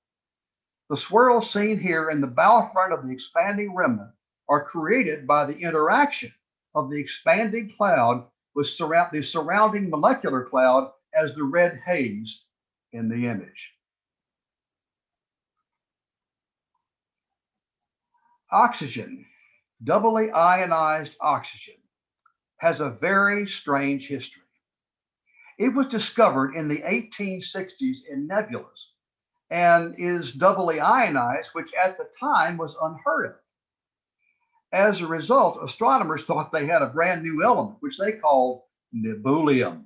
The swirls seen here in the bow front of the expanding remnant are created by the interaction of the expanding cloud with the surrounding molecular cloud as the red haze in the image. Oxygen, doubly ionized oxygen, has a very strange history. It was discovered in the 1860s in nebulas and is doubly ionized, which at the time was unheard of. As a result, astronomers thought they had a brand new element, which they called nebulium.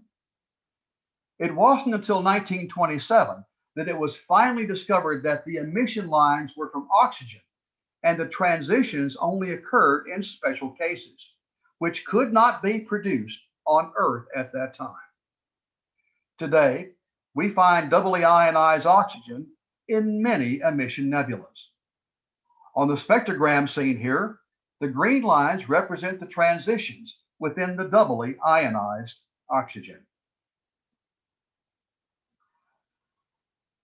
It wasn't until 1927 that it was finally discovered that the emission lines were from oxygen, and the transitions only occurred in special cases, which could not be produced on Earth at that time. Today, we find doubly ionized oxygen in many emission nebulas. On the spectrogram seen here, the green lines represent the transitions within the doubly ionized oxygen.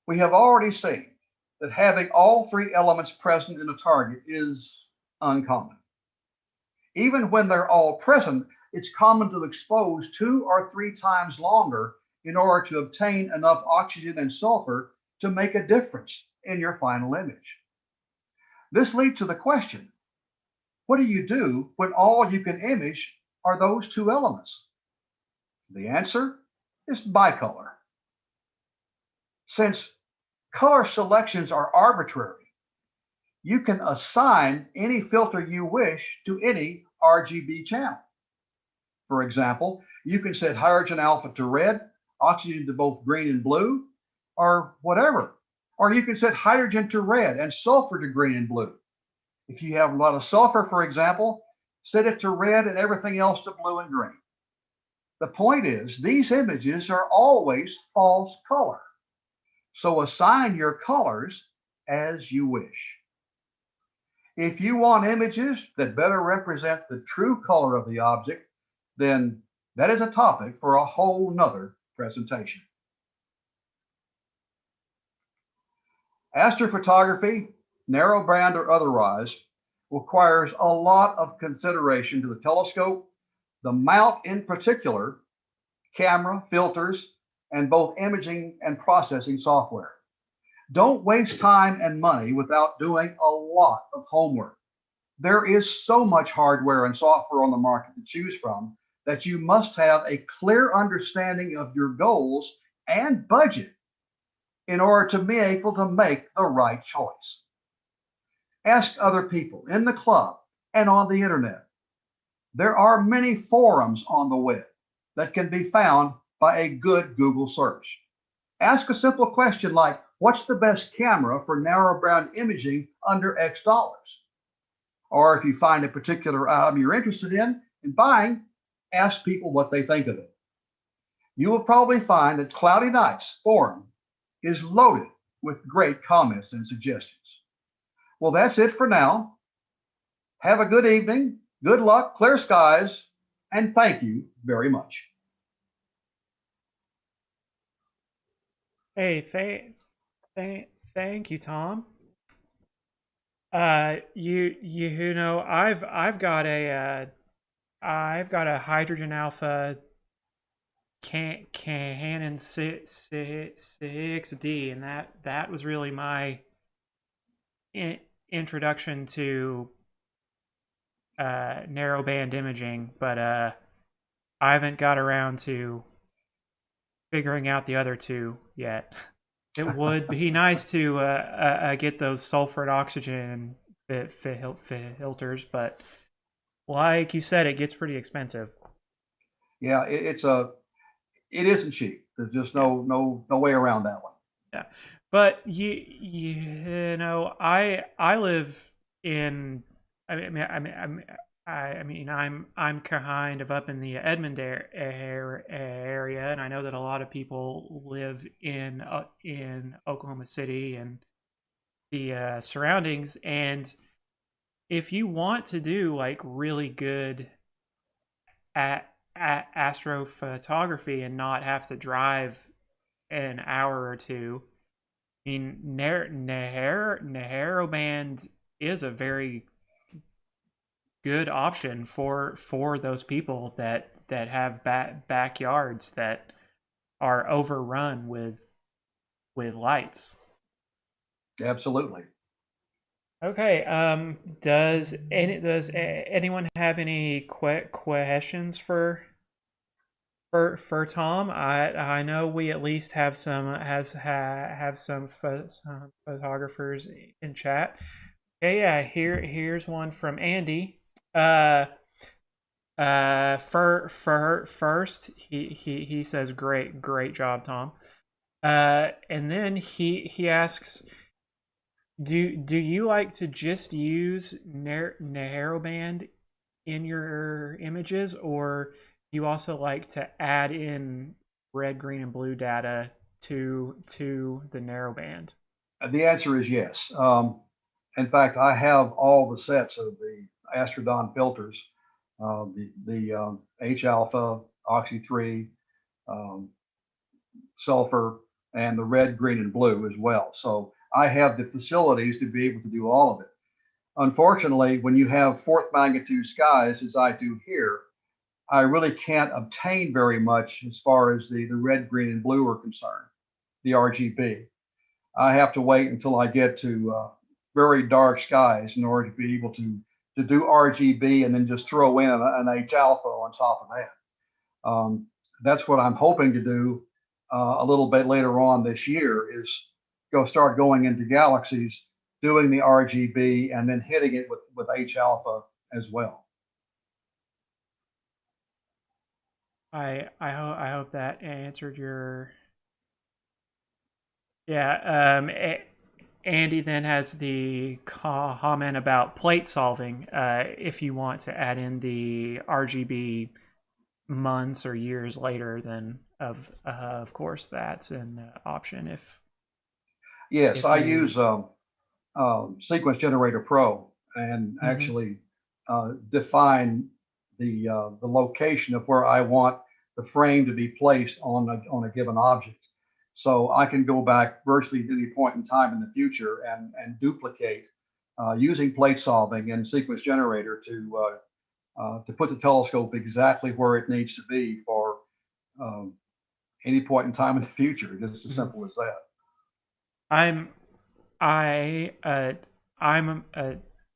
We have already seen that having all 3 elements present in a target is uncommon. Even when they're all present, it's common to expose 2 or 3 times longer in order to obtain enough oxygen and sulfur to make a difference in your final image. This leads to the question, what do you do when all you can image are those 2 elements? The answer is bicolor. Since color selections are arbitrary, you can assign any filter you wish to any RGB channel. For example, you can set hydrogen alpha to red, oxygen to both green and blue, or whatever. Or you can set hydrogen to red and sulfur to green and blue. If you have a lot of sulfur, for example, set it to red, and everything else to blue and green. The point is, these images are always false color. So assign your colors as you wish. If you want images that better represent the true color of the object, then that is a topic for a whole nother presentation. Astrophotography, narrowband or otherwise, requires a lot of consideration to the telescope, the mount in particular, camera, filters, and both imaging and processing software. Don't waste time and money without doing a lot of homework. There is so much hardware and software on the market to choose from that you must have a clear understanding of your goals and budget in order to be able to make the right choice. Ask other people in the club and on the internet. There are many forums on the web that can be found by a good Google search. Ask a simple question like, what's the best camera for narrowband imaging under X dollars? Or if you find a particular item you're interested in buying, ask people what they think of it. You will probably find that Cloudy Nights forum is loaded with great comments and suggestions. Well, that's it for now. Have a good evening, good luck, clear skies, and thank you very much. Hey, thank you, Tom. You know, I've got a hydrogen alpha Canon 6D, and that was really my introduction to narrowband imaging, but I haven't got around to figuring out the other two yet. It would be nice to get those sulfur and oxygen filters, but like you said, it gets pretty expensive. Yeah, it isn't cheap. There's just no way around that one. Yeah, but you know, I live in. I mean, I'm kind of up in the Edmond area, and I know that a lot of people live in Oklahoma City and the surroundings. And if you want to do like really good astrophotography and not have to drive an hour or two, I mean, narrowband is a very good option for those people that have backyards that are overrun with lights. Absolutely. Okay. Does anyone have any questions for Tom? I know we at least have some some photographers in chat. Okay, yeah. Here's one from Andy. First, he says, great job, Tom. And then he asks, do you like to just use narrowband in your images, or do you also like to add in red, green, and blue data to the narrowband? The answer is yes. In fact, I have all the sets of the Astrodon filters, the H alpha, Oxy 3, sulfur, and the red, green, and blue as well. So I have the facilities to be able to do all of it. Unfortunately, when you have fourth magnitude skies, as I do here, I really can't obtain very much as far as the red, green, and blue are concerned, the RGB. I have to wait until I get to very dark skies in order to be able to do RGB and then just throw in an H alpha on top of that. That's what I'm hoping to do a little bit later on this year, is start going into galaxies, doing the RGB, and then hitting it with H alpha as well. I hope that answered your. Yeah. Andy then has the comment about plate solving. If you want to add in the RGB months or years later, then of course that's an option. Yes, If I you use Sequence Generator Pro and Mhm. actually define the location of where I want the frame to be placed on a given object. So I can go back virtually to any point in time in the future and duplicate using plate solving and Sequence Generator to put the telescope exactly where it needs to be for um, any point in time in the future. Just as Mhm. simple as that. I'm I I'm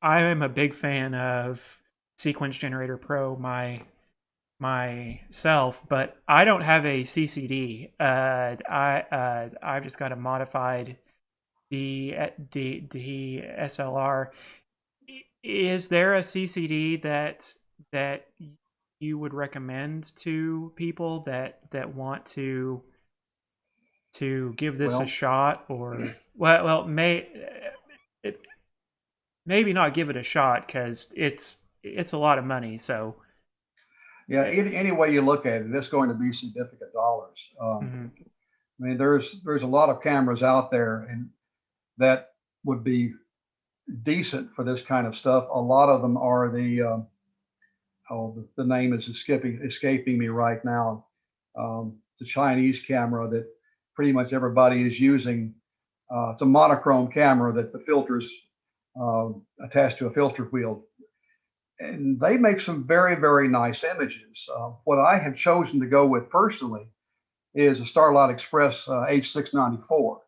I am a big fan of Sequence Generator Pro myself, but I don't have a CCD. I've just got a modified DSLR. Is there a CCD that you would recommend to people that want to give this a Well, shot, or well it, maybe not give it a shot because it's a lot of money. So yeah, it, any way you look at it, it's going to be significant dollars. mhm. I mean, there's a lot of cameras out there, and that would be decent for this kind of stuff. A lot of them are the name is escaping me right now. The Chinese camera that pretty much everybody is using. It's a monochrome camera that the filters uh, attached to a filter wheel, and they make some very nice images. What I have chosen to go with personally is a Starlight Express H694.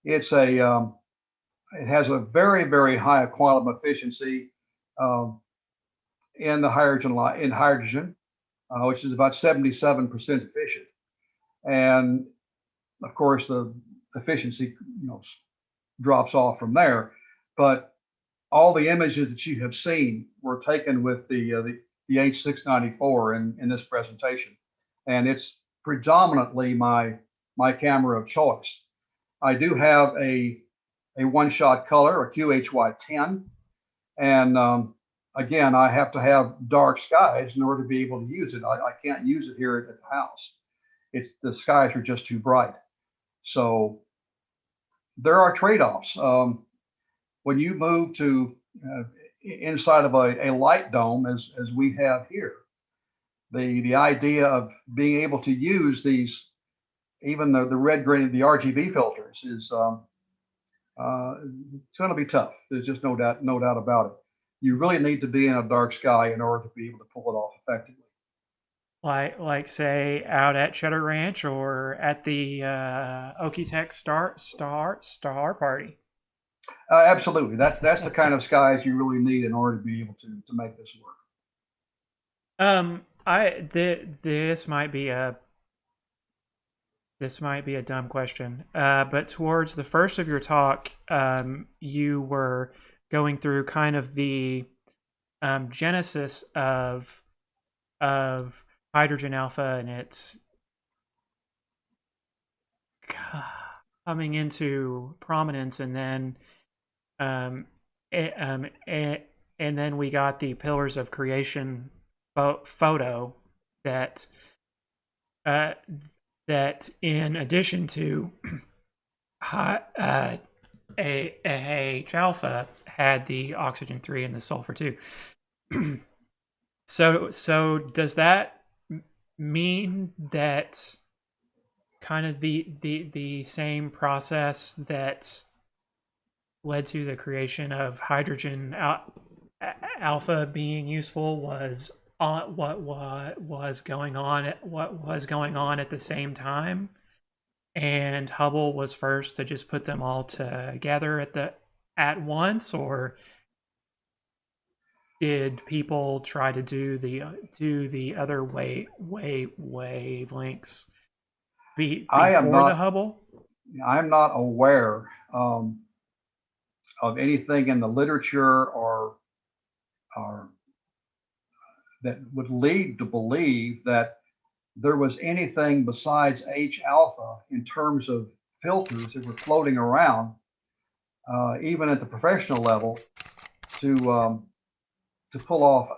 It's a it has a very high quantum efficiency um, in the hydrogen, which is about 77% efficient, and of course the efficiency drops off from there. But all the images that you have seen were taken with the H694 in this presentation, and it's predominantly my camera of choice. I do have a one-shot color, a QHY10, and again, I have to have dark skies in order to be able to use it. I can't use it here at the house. It's the skies are just too bright. So there are trade-offs. When you move to inside of a light dome, as we have here, the idea of being able to use these, even the red, green, the RGB filters is it's going to be tough. There's just no doubt about it. You really need to be in a dark sky in order to be able to pull it off effectively. Like say out at Cheddar Ranch or at the Okie-Tex Star Party. Absolutely, that's the kind of skies you really need in order to be able to make this work. This might be a dumb question, but towards the first of your talk, you were going through kind of the genesis of hydrogen alpha and its coming into prominence, and then um, it, and then we got the Pillars of Creation photo that uh, that in addition to AH alpha had the oxygen 3 and the sulfur 2. So does that mean that kind of the same process that led to the creation of hydrogen alpha being useful was on what was going on at the same time, and Hubble was first to just put them all together at once, or did people try to do the other wavelengths I am before the not Hubble? I'm not aware of anything in the literature or that would lead to believe that there was anything besides H alpha in terms of filters that were floating around even at the professional level, to pull off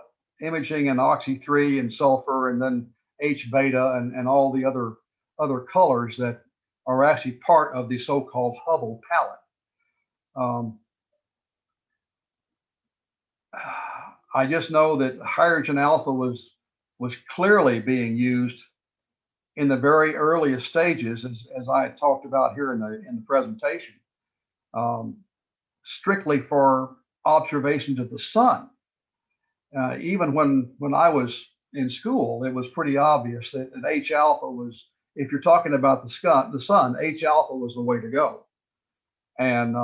imaging and oxy-3 and sulfur and then H beta and all the other colors that are actually part of the so-called Hubble palette. I just know that hydrogen alpha was clearly being used in the very earliest stages, as I had talked about here in the presentation, strictly for observations of the sun. Even when I was in school, it was pretty obvious that H alpha was, if you're talking about the sun, H alpha was the way to go. And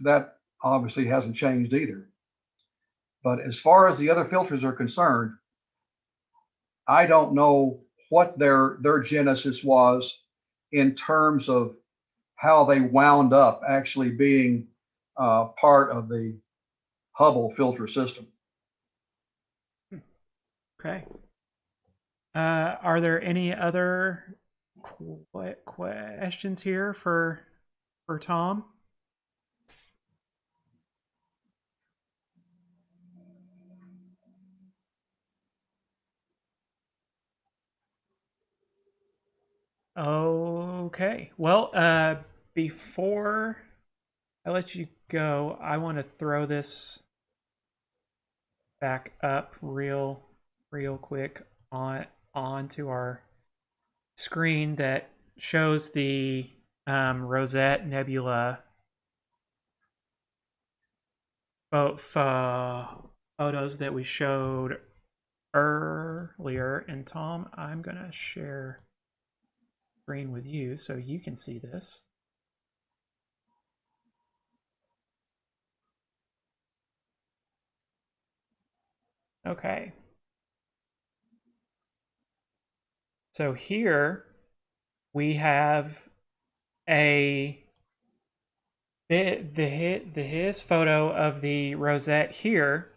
that obviously hasn't changed either. But as far as the other filters are concerned, I don't know what their genesis was in terms of how they wound up actually being part of the Hubble filter system. Okay. Are there any other questions here for Tom? Okay. Well, before I let you go, I want to throw this back up real quick onto our screen that shows the Rosette Nebula photos that we showed earlier. And Tom, I'm gonna share screen with you so you can see this. Okay. So here we have his photo of the rosette here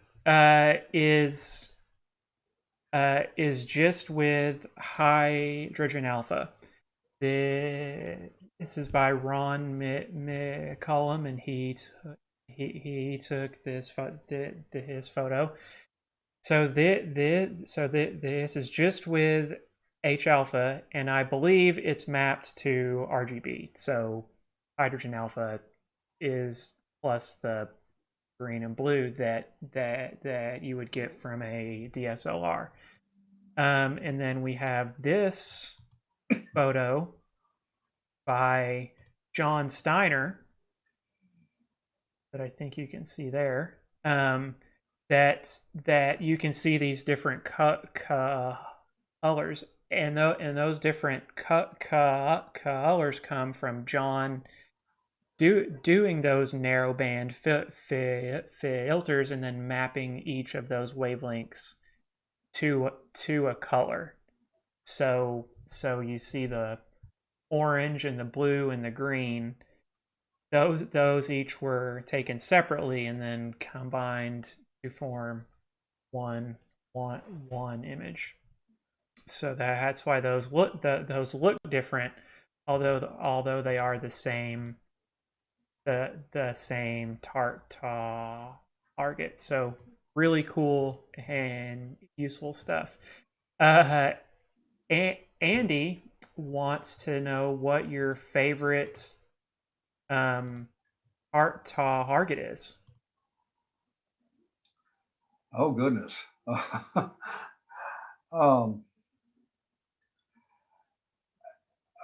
is just with hydrogen alpha. This is by Ron McCollum, and he took this his photo. So this is just with H alpha, and I believe it's mapped to RGB. So hydrogen alpha is plus the green and blue that you would get from a DSLR. And then we have this photo by John Steiner that I think you can see there. That you can see these different colors, and those different colors come from John doing those narrowband filters and then mapping each of those wavelengths to a color. So you see the orange and the blue and the green. Those each were taken separately and then combined to form one image. So that's why those look different, although they are the same same target. So really cool and useful stuff. Andy wants to know what your favorite target is. Oh goodness.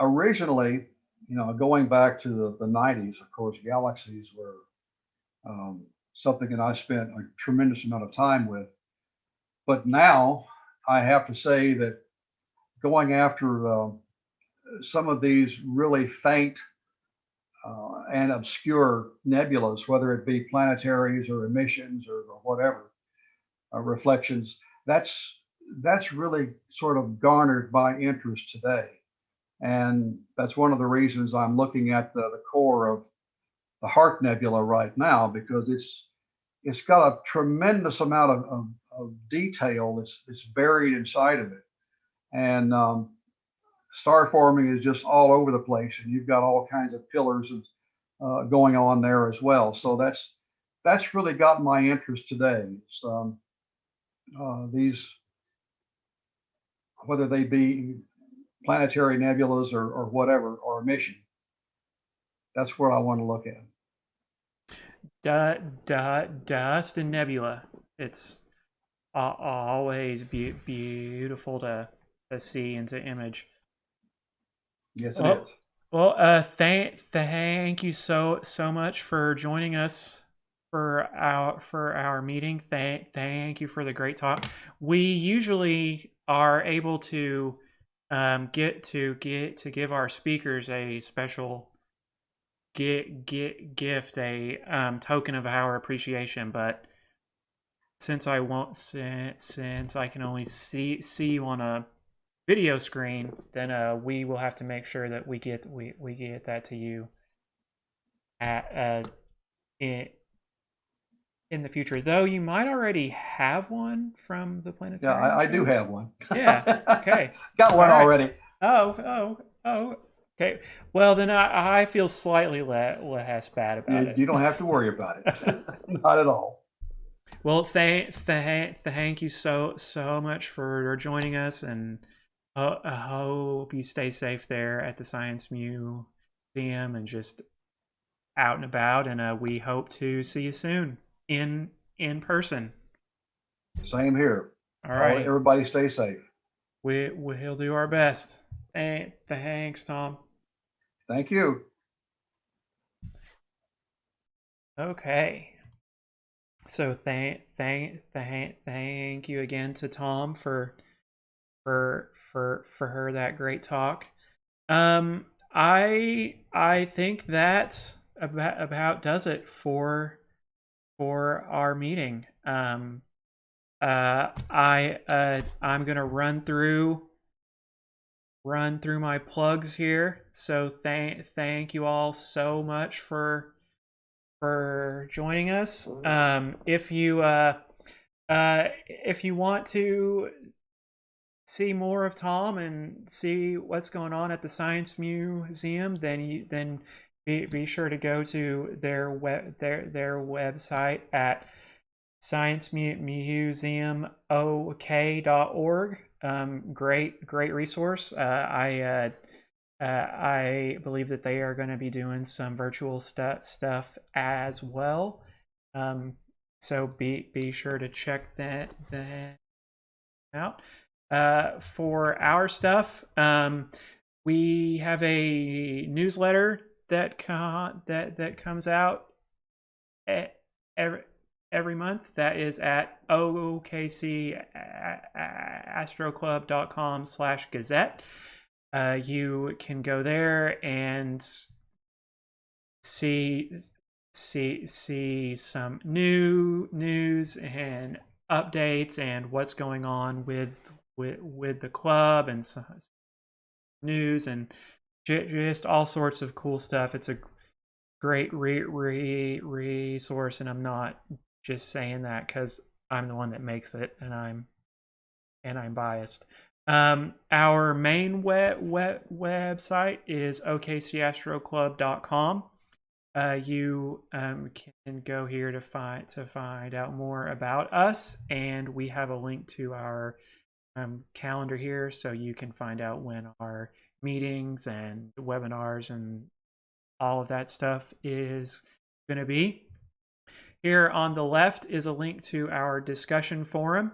Originally, going back to the 90s, of course, galaxies were something that I spent a tremendous amount of time with. But now I have to say that going after some of these really faint and obscure nebulas, whether it be planetaries or emissions or whatever, reflections, that's really sort of garnered my interest today. And that's one of the reasons I'm looking at the core of the Heart Nebula right now, because it's got a tremendous amount of detail that's buried inside of it. And star forming is just all over the place, and you've got all kinds of pillars going on there as well. So that's really got my interest today. It's, these, whether they be planetary nebulas or whatever, or a mission, that's what I want to look at. Dust and nebula. It's always beautiful to see and to image. Yes, it is. Well, thank you so much for joining us for our meeting. Thank you for the great talk. We usually are able to get to give our speakers a special gift, a token of our appreciation, but since I can only see you on a video screen, then we will have to make sure that we get that to you at in the future. Though you might already have one from the planetarium. Yeah, I do have one. Yeah. Okay. Got one already. Oh. Okay. Well, then I feel slightly less bad about it. You don't have to worry about it. Not at all. Well, thank you so much for joining us, and I hope you stay safe there at the Science Museum and just out and about. And we hope to see you soon in person. Same here. All right. Everybody stay safe. We'll do our best. Thanks, Tom. Thank you. Okay. So thank you again to Tom for her that great talk. I think that about does it for our meeting. I'm gonna run through my plugs here. So thank you all so much for joining us. If you want to see more of Tom and see what's going on at the Science Museum, then be sure to go to their website at sciencemuseumok.org. Great resource. I believe that they are going to be doing some virtual stuff as well. So be sure to check that out. For our stuff, we have a newsletter that comes out every month. That is at okcastroclub.com/gazette. You can go there and see some news and updates and what's going on with the club, and some news and just all sorts of cool stuff. It's a great resource, and I'm not just saying that because I'm the one that makes it and I'm biased. Our main website is okcastroclub.com. You can go here to find out more about us, and we have a link to our calendar here, so you can find out when our meetings and webinars and all of that stuff is going to be. Here on the left is a link to our discussion forum.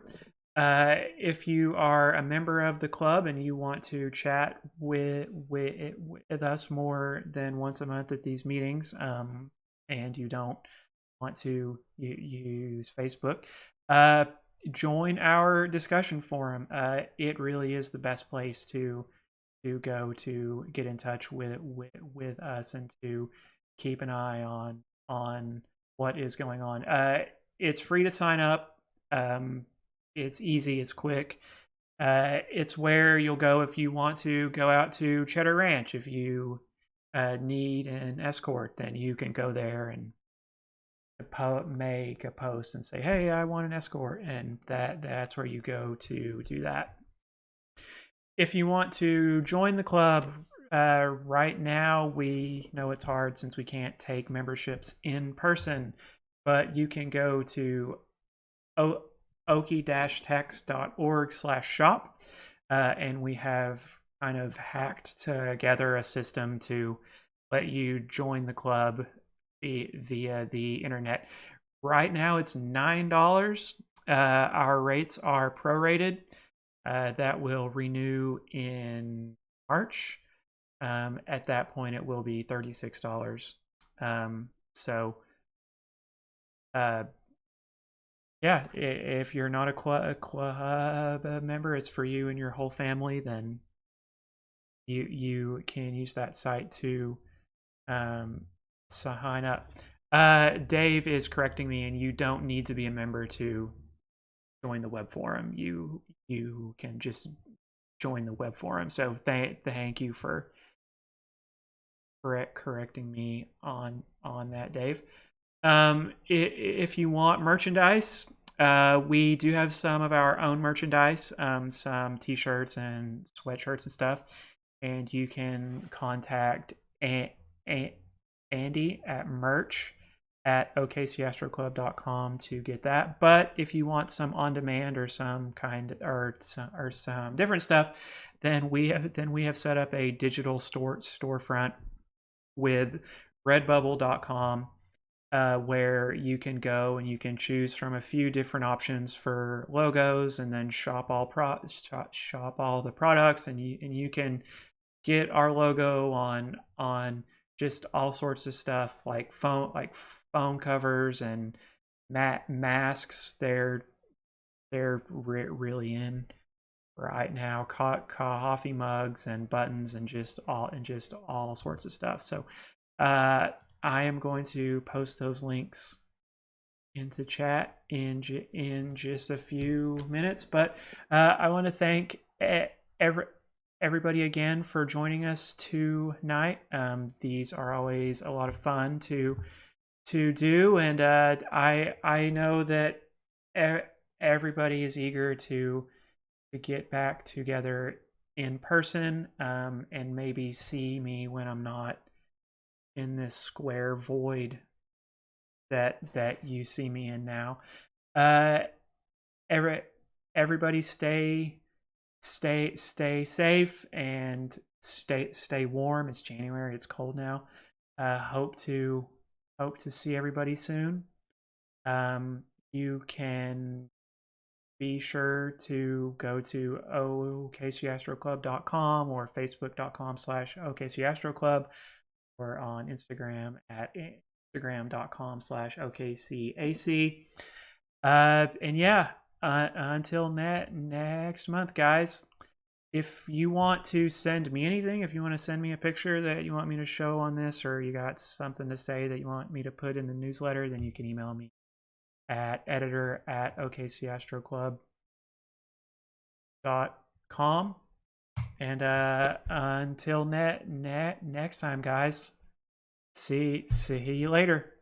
If you are a member of the club and you want to chat with us more than once a month at these meetings, and you don't want to use Facebook, join our discussion forum. It really is the best place to go to get in touch with us and to keep an eye on what is going on. It's free to sign up. It's easy, it's quick. It's where you'll go if you want to go out to Cheddar Ranch. If you need an escort, then you can go there and make a post and say, hey, I want an escort, and that's where you go to do that. If you want to join the club right now we know it's hard since we can't take memberships in person, but you can go to okie-text.org/shop, and we have kind of hacked together a system to let you join the club via the internet. Right now it's $9. Our rates are prorated. That will renew in March. At that point, it will be $36. So, yeah, if you're not a club member, it's for you and your whole family. Then you can use that site to sign up. Dave is correcting me, and you don't need to be a member to join the web forum. You can just join the web forum. So thank you for correcting me on that, Dave. If you want merchandise, we do have some of our own merchandise, some t-shirts and sweatshirts and stuff, and you can contact Andy at merch@okcastroclub.com to get that. But if you want some on demand or some different stuff, then we have set up a digital storefront with redbubble.com, where you can go and you can choose from a few different options for logos, and then shop all the products, and you can get our logo on just all sorts of stuff, like phone covers and masks. They're really in right now. Coffee mugs and buttons and just all sorts of stuff. So I am going to post those links into chat in just a few minutes. But I want to thank everybody again for joining us tonight. These are always a lot of fun to do, and I know that everybody is eager to get back together in person, and maybe see me when I'm not in this square void that you see me in now. Everybody stay safe and stay warm. It's January. It's cold now. Hope to see everybody soon. You can be sure to go to okcastroclub.com or facebook.com/okcastroclub, or on Instagram at instagram.com/okcac. And yeah, until next month, guys. If you want to send me anything, if you want to send me a picture that you want me to show on this, or you got something to say that you want me to put in the newsletter, then you can email me at editor@okcastroclub.com. And until next time, guys. See you later.